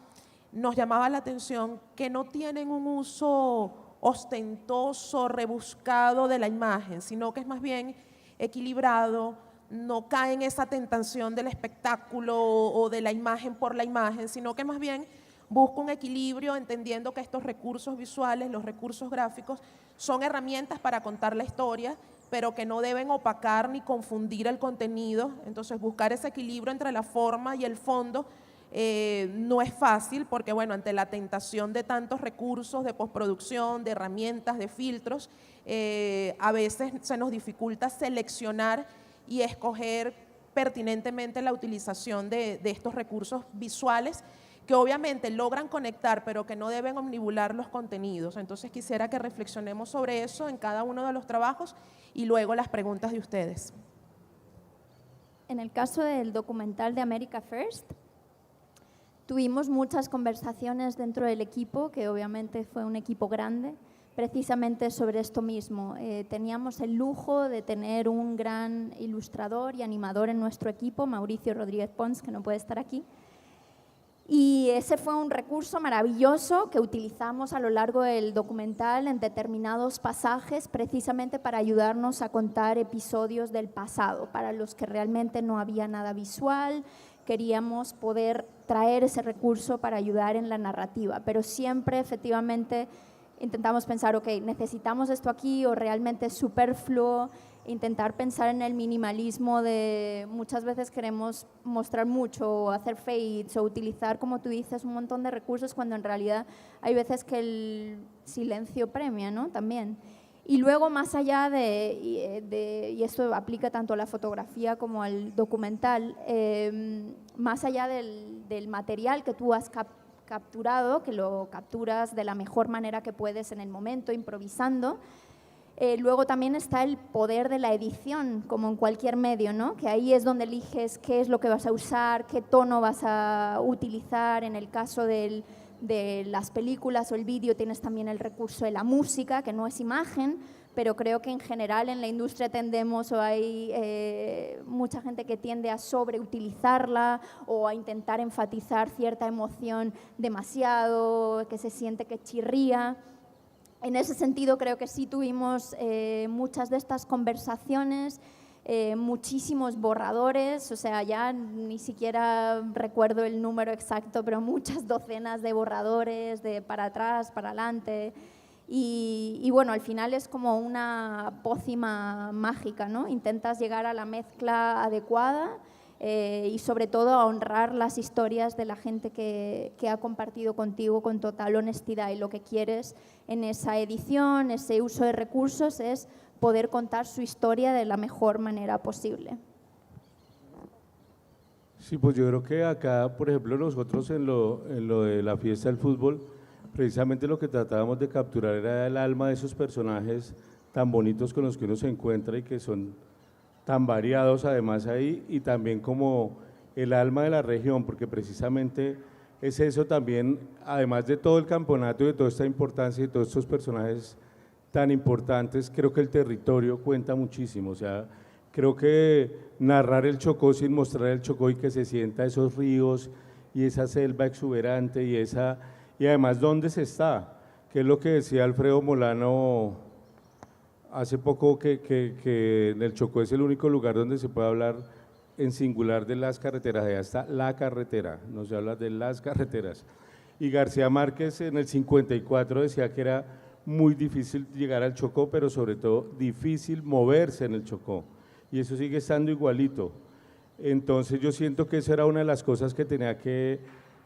nos llamaba la atención que no tienen un uso ostentoso, rebuscado de la imagen, sino que es más bien equilibrado, no cae en esa tentación del espectáculo o de la imagen por la imagen, sino que más bien busca un equilibrio entendiendo que estos recursos visuales, los recursos gráficos, son herramientas para contar la historia, pero que no deben opacar ni confundir el contenido. Entonces, buscar ese equilibrio entre la forma y el fondo no es fácil porque, bueno, ante la tentación de tantos recursos de postproducción, de herramientas, de filtros, a veces se nos dificulta seleccionar y escoger pertinentemente la utilización de estos recursos visuales que obviamente logran conectar, pero que no deben omnibular los contenidos. Entonces quisiera que reflexionemos sobre eso en cada uno de los trabajos y luego las preguntas de ustedes. En el caso del documental de America First, Tuvimos muchas conversaciones dentro del equipo, que obviamente fue un equipo grande, precisamente sobre esto mismo. Teníamos el lujo de tener un gran ilustrador y animador en nuestro equipo, Mauricio Rodríguez Pons, que no puede estar aquí. Y ese fue un recurso maravilloso que utilizamos a lo largo del documental en determinados pasajes, precisamente para ayudarnos a contar episodios del pasado, para los que realmente no había nada visual. Queríamos poder traer ese recurso para ayudar en la narrativa, pero siempre efectivamente intentamos pensar, ok, necesitamos esto aquí o realmente es superfluo, intentar pensar en el minimalismo de muchas veces queremos mostrar mucho o hacer fades o utilizar, como tú dices, un montón de recursos cuando en realidad hay veces que el silencio premia, ¿no? También. Y luego, más allá y esto aplica tanto a la fotografía como al documental, más allá del material que tú has capturado, que lo capturas de la mejor manera que puedes en el momento, improvisando, luego también está el poder de la edición, como en cualquier medio, ¿no? Que ahí es donde eliges qué es lo que vas a usar, qué tono vas a utilizar. En el caso de las películas o el vídeo tienes también el recurso de la música, que no es imagen, pero creo que en general en la industria tendemos o hay mucha gente que tiende a sobreutilizarla o a intentar enfatizar cierta emoción demasiado, que se siente que chirría. En ese sentido creo que sí tuvimos muchas de estas conversaciones, muchísimos borradores, o sea, ya ni siquiera recuerdo el número exacto, pero muchas docenas de borradores, de para atrás, para adelante. Y bueno, al final es como una pócima mágica, ¿no? Intentas llegar a la mezcla adecuada y sobre todo a honrar las historias de la gente que ha compartido contigo con total honestidad, y lo que quieres en esa edición, ese uso de recursos, es poder contar su historia de la mejor manera posible. Sí, pues yo creo que acá, por ejemplo, nosotros en lo de la fiesta del fútbol, precisamente lo que tratábamos de capturar era el alma de esos personajes tan bonitos con los que uno se encuentra y que son tan variados además ahí, y también como el alma de la región, porque precisamente es eso también, además de todo el campeonato y de toda esta importancia y de todos estos personajes tan importantes, creo que el territorio cuenta muchísimo. O sea, creo que narrar el Chocó sin mostrar el Chocó y que se sienta esos ríos y esa selva exuberante y además dónde se está, que es lo que decía Alfredo Molano hace poco, que en el Chocó es el único lugar donde se puede hablar en singular de las carreteras. Allá está la carretera, no se habla de las carreteras. Y García Márquez en el 54 decía que era muy difícil llegar al Chocó, pero sobre todo difícil moverse en el Chocó, y eso sigue estando igualito. Entonces yo siento que esa era una de las cosas que tenía que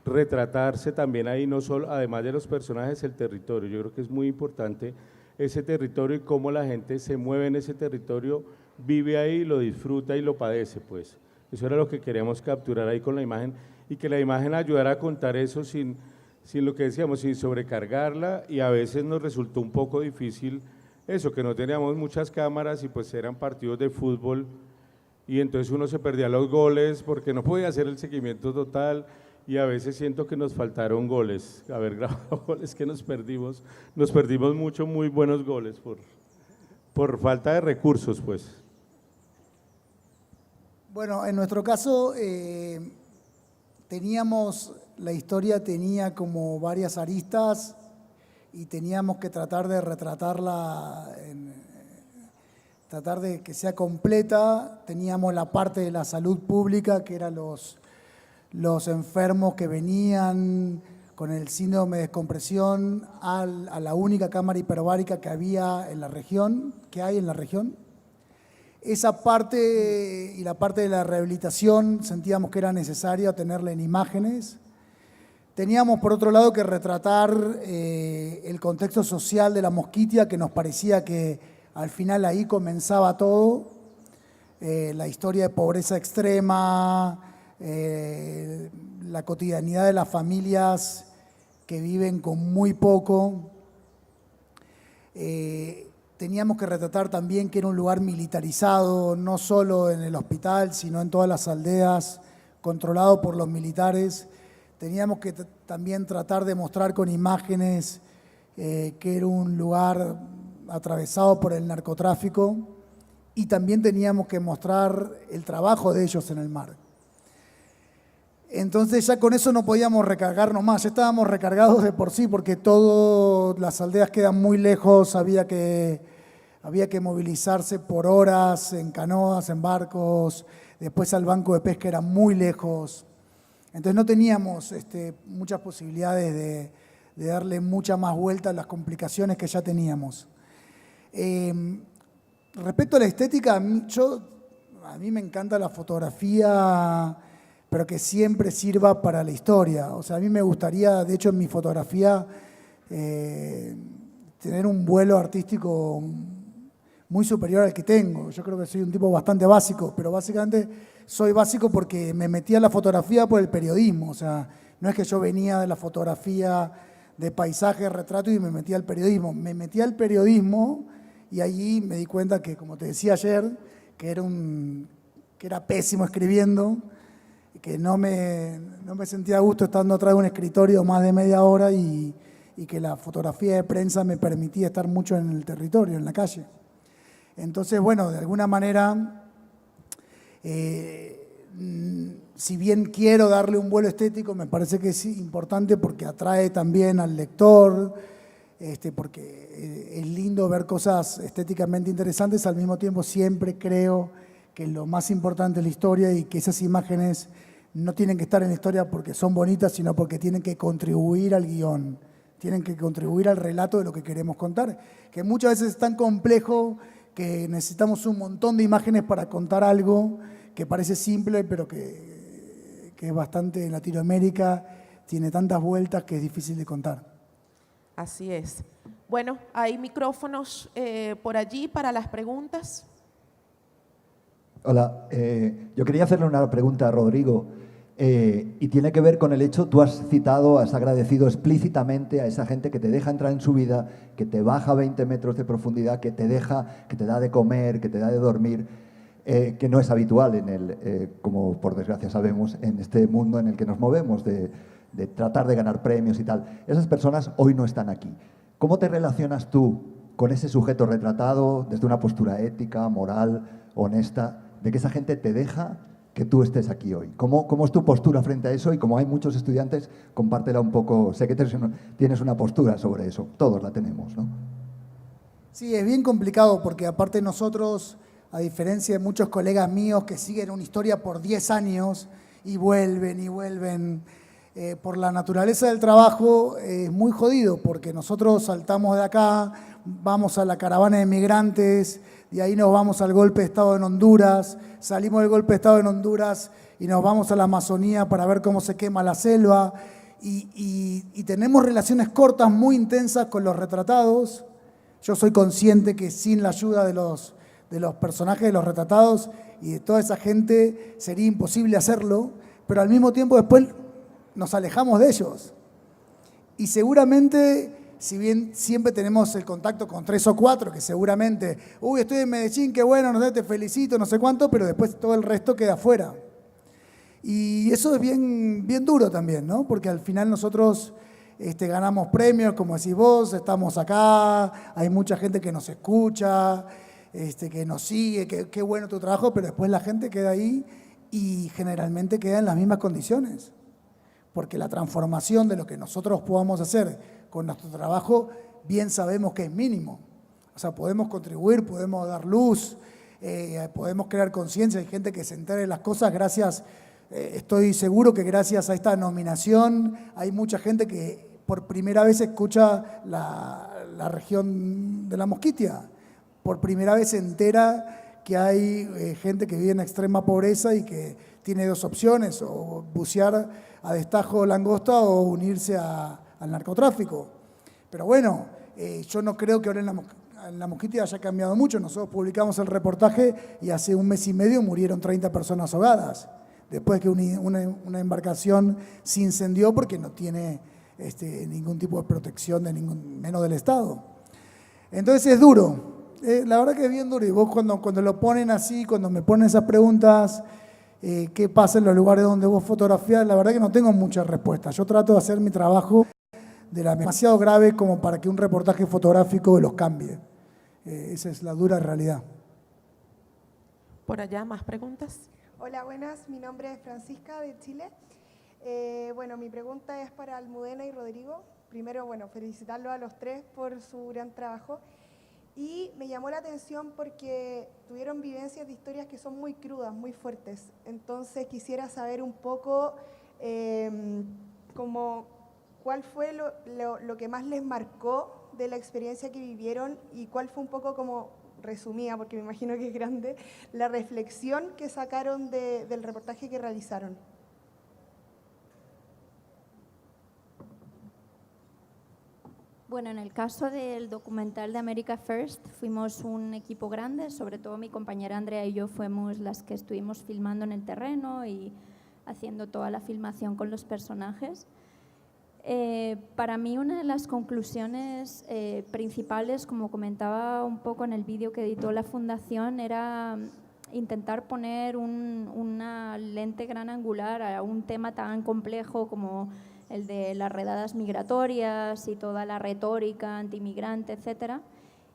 retratarse también ahí, no solo, además de los personajes, el territorio. Yo creo que es muy importante ese territorio y cómo la gente se mueve en ese territorio, vive ahí, lo disfruta y lo padece, pues. Eso era lo que queríamos capturar ahí con la imagen, y que la imagen ayudara a contar eso sin lo que decíamos, sin sobrecargarla, y a veces nos resultó un poco difícil eso, que no teníamos muchas cámaras y pues eran partidos de fútbol, y entonces uno se perdía los goles porque no podía hacer el seguimiento total, y a veces siento que nos faltaron goles, haber grabado goles que nos perdimos mucho, muy buenos goles por falta de recursos, pues. Bueno, en nuestro caso la historia tenía como varias aristas y teníamos que tratar de retratarla, tratar de que sea completa. Teníamos la parte de la salud pública, que eran los enfermos que venían con el síndrome de descompresión a la única cámara hiperbárica que había en la región, que hay en la región. Esa parte y la parte de la rehabilitación sentíamos que era necesario tenerla en imágenes. Teníamos, por otro lado, que retratar el contexto social de la Mosquitia, que nos parecía que al final ahí comenzaba todo, la historia de pobreza extrema, la cotidianidad de las familias que viven con muy poco. Teníamos que retratar también que era un lugar militarizado, no solo en el hospital, sino en todas las aldeas, controlado por los militares. teníamos que también tratar de mostrar con imágenes que era un lugar atravesado por el narcotráfico y también teníamos que mostrar el trabajo de ellos en el mar. Entonces ya con eso no podíamos recargarnos más, ya estábamos recargados de por sí porque todas las aldeas quedan muy lejos, había que movilizarse por horas en canoas, en barcos, después al banco de pesca era muy lejos. Entonces no teníamos muchas posibilidades de darle mucha más vuelta a las complicaciones que ya teníamos. Respecto a la estética, a mí me encanta la fotografía, pero que siempre sirva para la historia. O sea, a mí me gustaría, de hecho en mi fotografía, tener un vuelo artístico muy superior al que tengo. Yo creo que soy un tipo bastante básico, pero básicamente soy básico porque me metí a la fotografía por el periodismo. O sea, no es que yo venía de la fotografía de paisaje, retrato y me metí al periodismo. Me metí al periodismo y allí me di cuenta que, como te decía ayer, que era pésimo escribiendo, que no me sentía a gusto estando atrás de un escritorio más de media hora y que la fotografía de prensa me permitía estar mucho en el territorio, en la calle. Entonces, bueno, de alguna manera, si bien quiero darle un vuelo estético, me parece que es importante porque atrae también al lector, porque es lindo ver cosas estéticamente interesantes, al mismo tiempo siempre creo que lo más importante es la historia y que esas imágenes no tienen que estar en la historia porque son bonitas, sino porque tienen que contribuir al guión, tienen que contribuir al relato de lo que queremos contar, que muchas veces es tan complejo que necesitamos un montón de imágenes para contar algo que parece simple, pero que es bastante, en Latinoamérica, tiene tantas vueltas que es difícil de contar. Así es. Bueno, hay micrófonos por allí para las preguntas. Hola, yo quería hacerle una pregunta a Rodrigo y tiene que ver con el hecho, tú has citado, has agradecido explícitamente a esa gente que te deja entrar en su vida, que te baja 20 metros de profundidad, que te da de comer, que te da de dormir, que no es habitual como por desgracia sabemos, en este mundo en el que nos movemos, de tratar de ganar premios y tal. Esas personas hoy no están aquí. ¿Cómo te relacionas tú con ese sujeto retratado desde una postura ética, moral, honesta, de que esa gente te deja que tú estés aquí hoy? ¿Cómo es tu postura frente a eso? Y como hay muchos estudiantes, compártela un poco. Sé que tienes una postura sobre eso. Todos la tenemos, ¿no? Sí, es bien complicado porque aparte nosotros, a diferencia de muchos colegas míos que siguen una historia por 10 años y vuelven, por la naturaleza del trabajo es muy jodido porque nosotros saltamos de acá, vamos a la caravana de migrantes, de ahí nos vamos al golpe de Estado en Honduras, salimos del golpe de Estado en Honduras y nos vamos a la Amazonía para ver cómo se quema la selva y tenemos relaciones cortas muy intensas con los retratados. Yo soy consciente que sin la ayuda de los personajes de los retratados y de toda esa gente sería imposible hacerlo, pero al mismo tiempo después nos alejamos de ellos. Y seguramente, si bien siempre tenemos el contacto con 3 o 4, que seguramente, estoy en Medellín, qué bueno, no sé, te felicito, no sé cuánto, pero después todo el resto queda afuera. Y eso es bien duro también, ¿no? Porque al final nosotros ganamos premios, como decís vos, estamos acá, hay mucha gente que nos escucha, que nos sigue, qué bueno tu trabajo, pero después la gente queda ahí y generalmente queda en las mismas condiciones. Porque la transformación de lo que nosotros podamos hacer con nuestro trabajo, bien sabemos que es mínimo. O sea, podemos contribuir, podemos dar luz, podemos crear conciencia. Hay gente que se entera de las cosas gracias, estoy seguro que gracias a esta nominación hay mucha gente que por primera vez escucha la región de la Mosquitia. Por primera vez se entera que hay gente que vive en extrema pobreza y que tiene 2 opciones, o bucear a destajo langosta o unirse al narcotráfico. Pero bueno, yo no creo que ahora en la Mosquitia haya cambiado mucho. Nosotros publicamos el reportaje y hace 1 mes y medio murieron 30 personas ahogadas, después que una embarcación se incendió porque no tiene ningún tipo de protección, menos del Estado. Entonces es duro, la verdad que es bien duro. Y vos cuando lo ponen así, cuando me ponen esas preguntas, qué pasa en los lugares donde vos fotografiás, la verdad que no tengo muchas respuestas. Yo trato de hacer mi trabajo demasiado grave como para que un reportaje fotográfico los cambie. Esa es la dura realidad. Por allá, ¿más preguntas? Hola, buenas. Mi nombre es Francisca, de Chile. Bueno, mi pregunta es para Almudena y Rodrigo. Primero, bueno, felicitarlos a los tres por su gran trabajo. Y me llamó la atención porque tuvieron vivencias de historias que son muy crudas, muy fuertes. Entonces quisiera saber un poco como cuál fue lo que más les marcó de la experiencia que vivieron y cuál fue un poco como resumida, porque me imagino que es grande, la reflexión que sacaron del reportaje que realizaron. Bueno, en el caso del documental de America First, fuimos un equipo grande, sobre todo mi compañera Andrea y yo fuimos las que estuvimos filmando en el terreno y haciendo toda la filmación con los personajes. Para mí una de las conclusiones principales, como comentaba un poco en el vídeo que editó la Fundación, era intentar poner una lente gran angular a un tema tan complejo como el de las redadas migratorias y toda la retórica antimigrante, etcétera,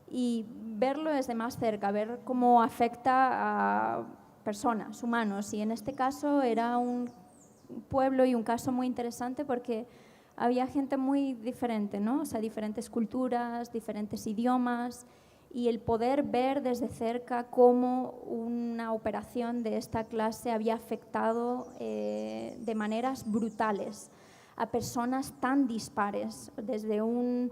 y verlo desde más cerca, ver cómo afecta a personas, humanos. Y en este caso era un pueblo y un caso muy interesante porque había gente muy diferente, ¿no? O sea, diferentes culturas, diferentes idiomas, y el poder ver desde cerca cómo una operación de esta clase había afectado de maneras brutales a personas tan dispares, desde un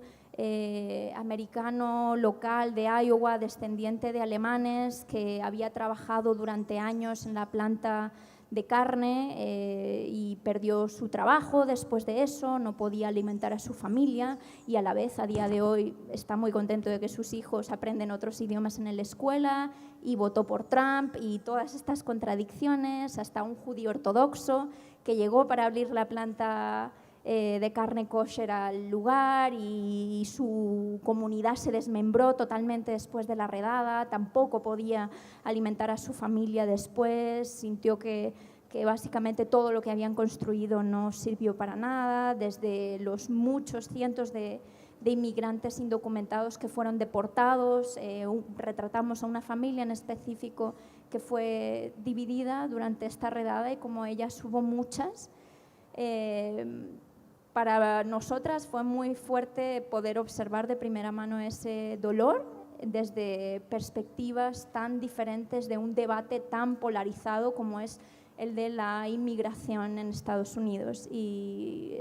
americano local de Iowa, descendiente de alemanes, que había trabajado durante años en la planta de carne y perdió su trabajo después de eso, no podía alimentar a su familia y a la vez a día de hoy está muy contento de que sus hijos aprenden otros idiomas en la escuela y votó por Trump, y todas estas contradicciones, hasta un judío ortodoxo que llegó para abrir la planta de carne kosher al lugar y su comunidad se desmembró totalmente después de la redada, tampoco podía alimentar a su familia después, sintió que básicamente todo lo que habían construido no sirvió para nada, desde los muchos cientos de inmigrantes indocumentados que fueron deportados. Retratamos a una familia en específico que fue dividida durante esta redada y como ellas hubo muchas. Para nosotras fue muy fuerte poder observar de primera mano ese dolor desde perspectivas tan diferentes de un debate tan polarizado como es el de la inmigración en Estados Unidos. Y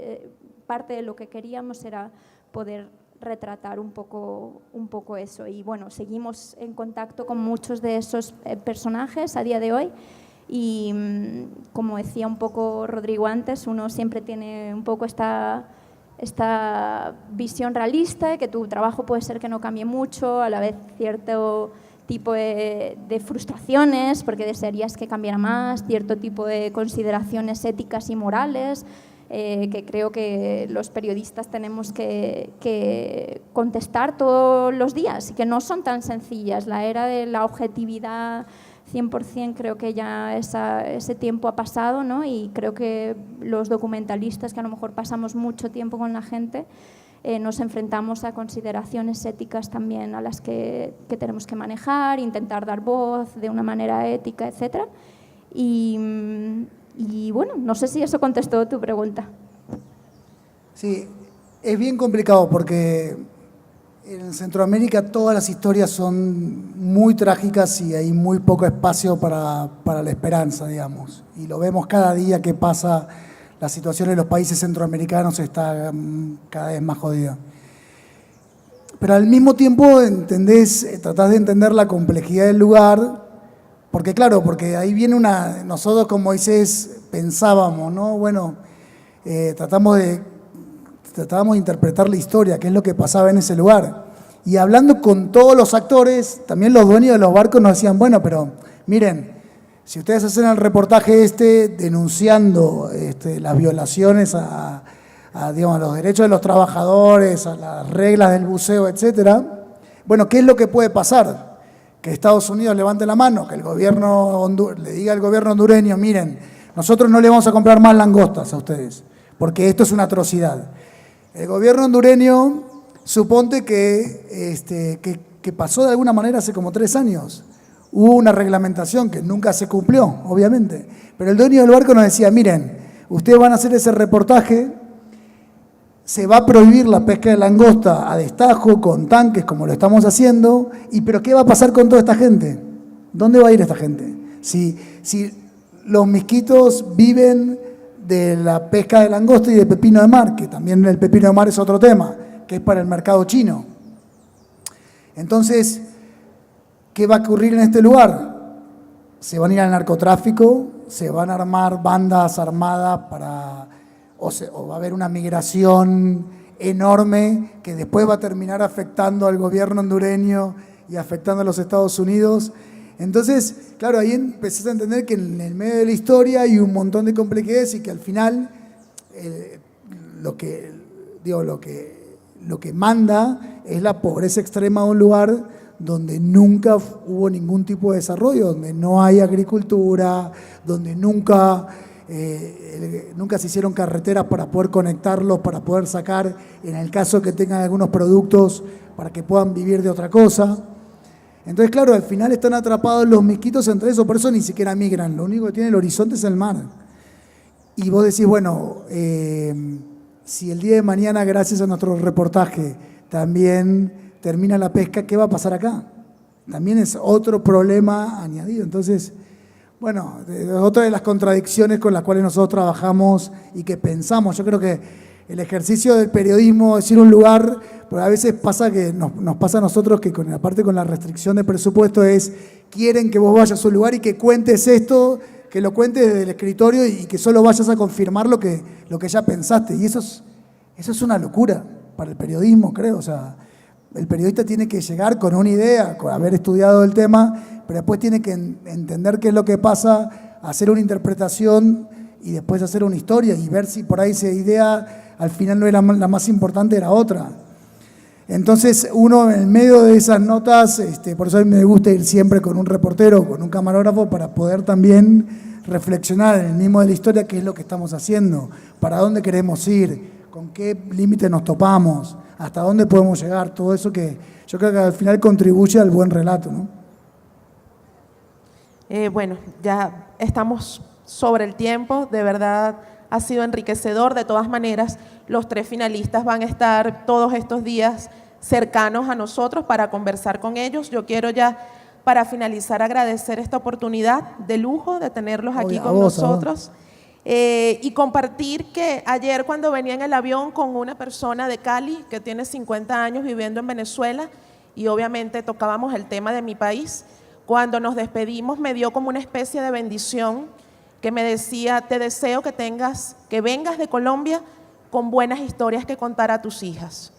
parte de lo que queríamos era poder retratar un poco eso. Y bueno, seguimos en contacto con muchos de esos personajes a día de hoy. Y como decía un poco Rodrigo antes, uno siempre tiene un poco esta visión realista de que tu trabajo puede ser que no cambie mucho, a la vez cierto tipo de frustraciones porque desearías que cambiara más, cierto tipo de consideraciones éticas y morales que creo que los periodistas tenemos que contestar todos los días y que no son tan sencillas. La era de la objetividad 100% creo que ya ese tiempo ha pasado, ¿no? Y creo que los documentalistas, que a lo mejor pasamos mucho tiempo con la gente, nos enfrentamos a consideraciones éticas también a las que tenemos que manejar, intentar dar voz de una manera ética, etc. Y bueno, no sé si eso contestó tu pregunta. Sí, es bien complicado porque en Centroamérica todas las historias son muy trágicas y hay muy poco espacio para la esperanza, digamos. Y lo vemos cada día que pasa, la situación en los países centroamericanos está cada vez más jodida. Pero al mismo tiempo tratás de entender la complejidad del lugar, porque claro, porque ahí viene nosotros con Moisés pensábamos, ¿no? Bueno, tratábamos de interpretar la historia, qué es lo que pasaba en ese lugar. Y hablando con todos los actores, también los dueños de los barcos nos decían, bueno, pero miren, si ustedes hacen el reportaje denunciando las violaciones a los derechos de los trabajadores, a las reglas del buceo, etcétera, bueno, ¿qué es lo que puede pasar? que Estados Unidos levante la mano, que el gobierno le diga al gobierno hondureño, miren, nosotros no le vamos a comprar más langostas a ustedes, porque esto es una atrocidad. El gobierno hondureño, suponte que pasó de alguna manera hace como 3 años. Hubo una reglamentación que nunca se cumplió, obviamente. Pero el dueño del barco nos decía, miren, ustedes van a hacer ese reportaje, se va a prohibir la pesca de langosta a destajo, con tanques, como lo estamos haciendo, pero ¿qué va a pasar con toda esta gente? ¿Dónde va a ir esta gente? Si los misquitos viven de la pesca de langosta y de pepino de mar, que también el pepino de mar es otro tema, que es para el mercado chino. Entonces, ¿qué va a ocurrir en este lugar? Se van a ir al narcotráfico, se van a armar bandas armadas o va a haber una migración enorme que después va a terminar afectando al gobierno hondureño y afectando a los Estados Unidos. Entonces, claro, ahí empezás a entender que en el medio de la historia hay un montón de complejidades y que al final lo que manda es la pobreza extrema de un lugar donde nunca hubo ningún tipo de desarrollo, donde no hay agricultura, donde nunca se hicieron carreteras para poder conectarlos, para poder sacar, en el caso que tengan algunos productos, para que puedan vivir de otra cosa. Entonces, claro, al final están atrapados los misquitos entre eso, por eso ni siquiera migran, lo único que tiene el horizonte es el mar. Y vos decís, bueno, si el día de mañana, gracias a nuestro reportaje, también termina la pesca, ¿qué va a pasar acá? También es otro problema añadido. Entonces, bueno, otra de las contradicciones con las cuales nosotros trabajamos y que pensamos, yo creo que el ejercicio del periodismo es ir a un lugar, pero a veces pasa que nos pasa a nosotros que aparte con la restricción de presupuesto quieren que vos vayas a un lugar y que cuentes esto, que lo cuentes desde el escritorio y que solo vayas a confirmar lo que ya pensaste. Y eso es una locura para el periodismo, creo. O sea, el periodista tiene que llegar con una idea, con haber estudiado el tema, pero después tiene que entender qué es lo que pasa, hacer una interpretación y después hacer una historia y ver si por ahí esa idea al final no era la más importante, era otra. Entonces uno en medio de esas notas, por eso a mí me gusta ir siempre con un reportero, con un camarógrafo, para poder también reflexionar en el mismo de la historia qué es lo que estamos haciendo, para dónde queremos ir, con qué límites nos topamos, hasta dónde podemos llegar, todo eso que yo creo que al final contribuye al buen relato, ¿no? Bueno, ya estamos sobre el tiempo, de verdad ha sido enriquecedor. De todas maneras, los 3 finalistas van a estar todos estos días cercanos a nosotros para conversar con ellos. Yo quiero ya, para finalizar, agradecer esta oportunidad de lujo de tenerlos aquí con nosotros. Y compartir que ayer cuando venía en el avión con una persona de Cali que tiene 50 años viviendo en Venezuela y obviamente tocábamos el tema de mi país, cuando nos despedimos me dio como una especie de bendición que me decía, te deseo que vengas de Colombia con buenas historias que contar a tus hijas.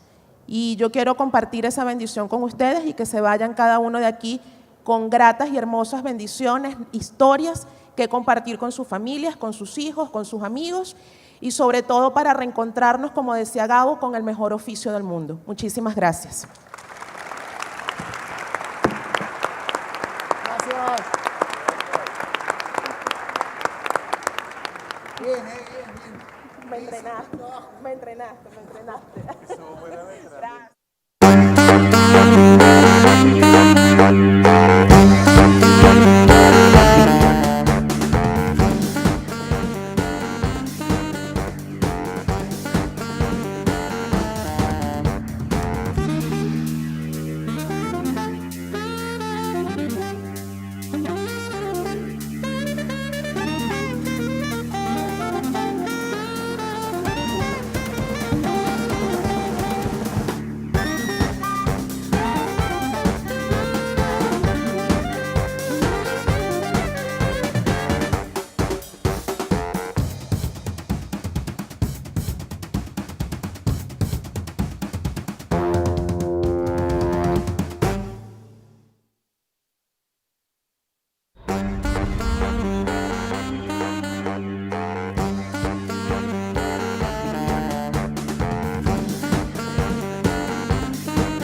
Y yo quiero compartir esa bendición con ustedes y que se vayan cada uno de aquí con gratas y hermosas bendiciones, historias que compartir con sus familias, con sus hijos, con sus amigos y sobre todo para reencontrarnos, como decía Gabo, con el mejor oficio del mundo. Muchísimas gracias. Gracias. Bien, bien. Me entrenaste. Estuvo buena la entrada. Gracias.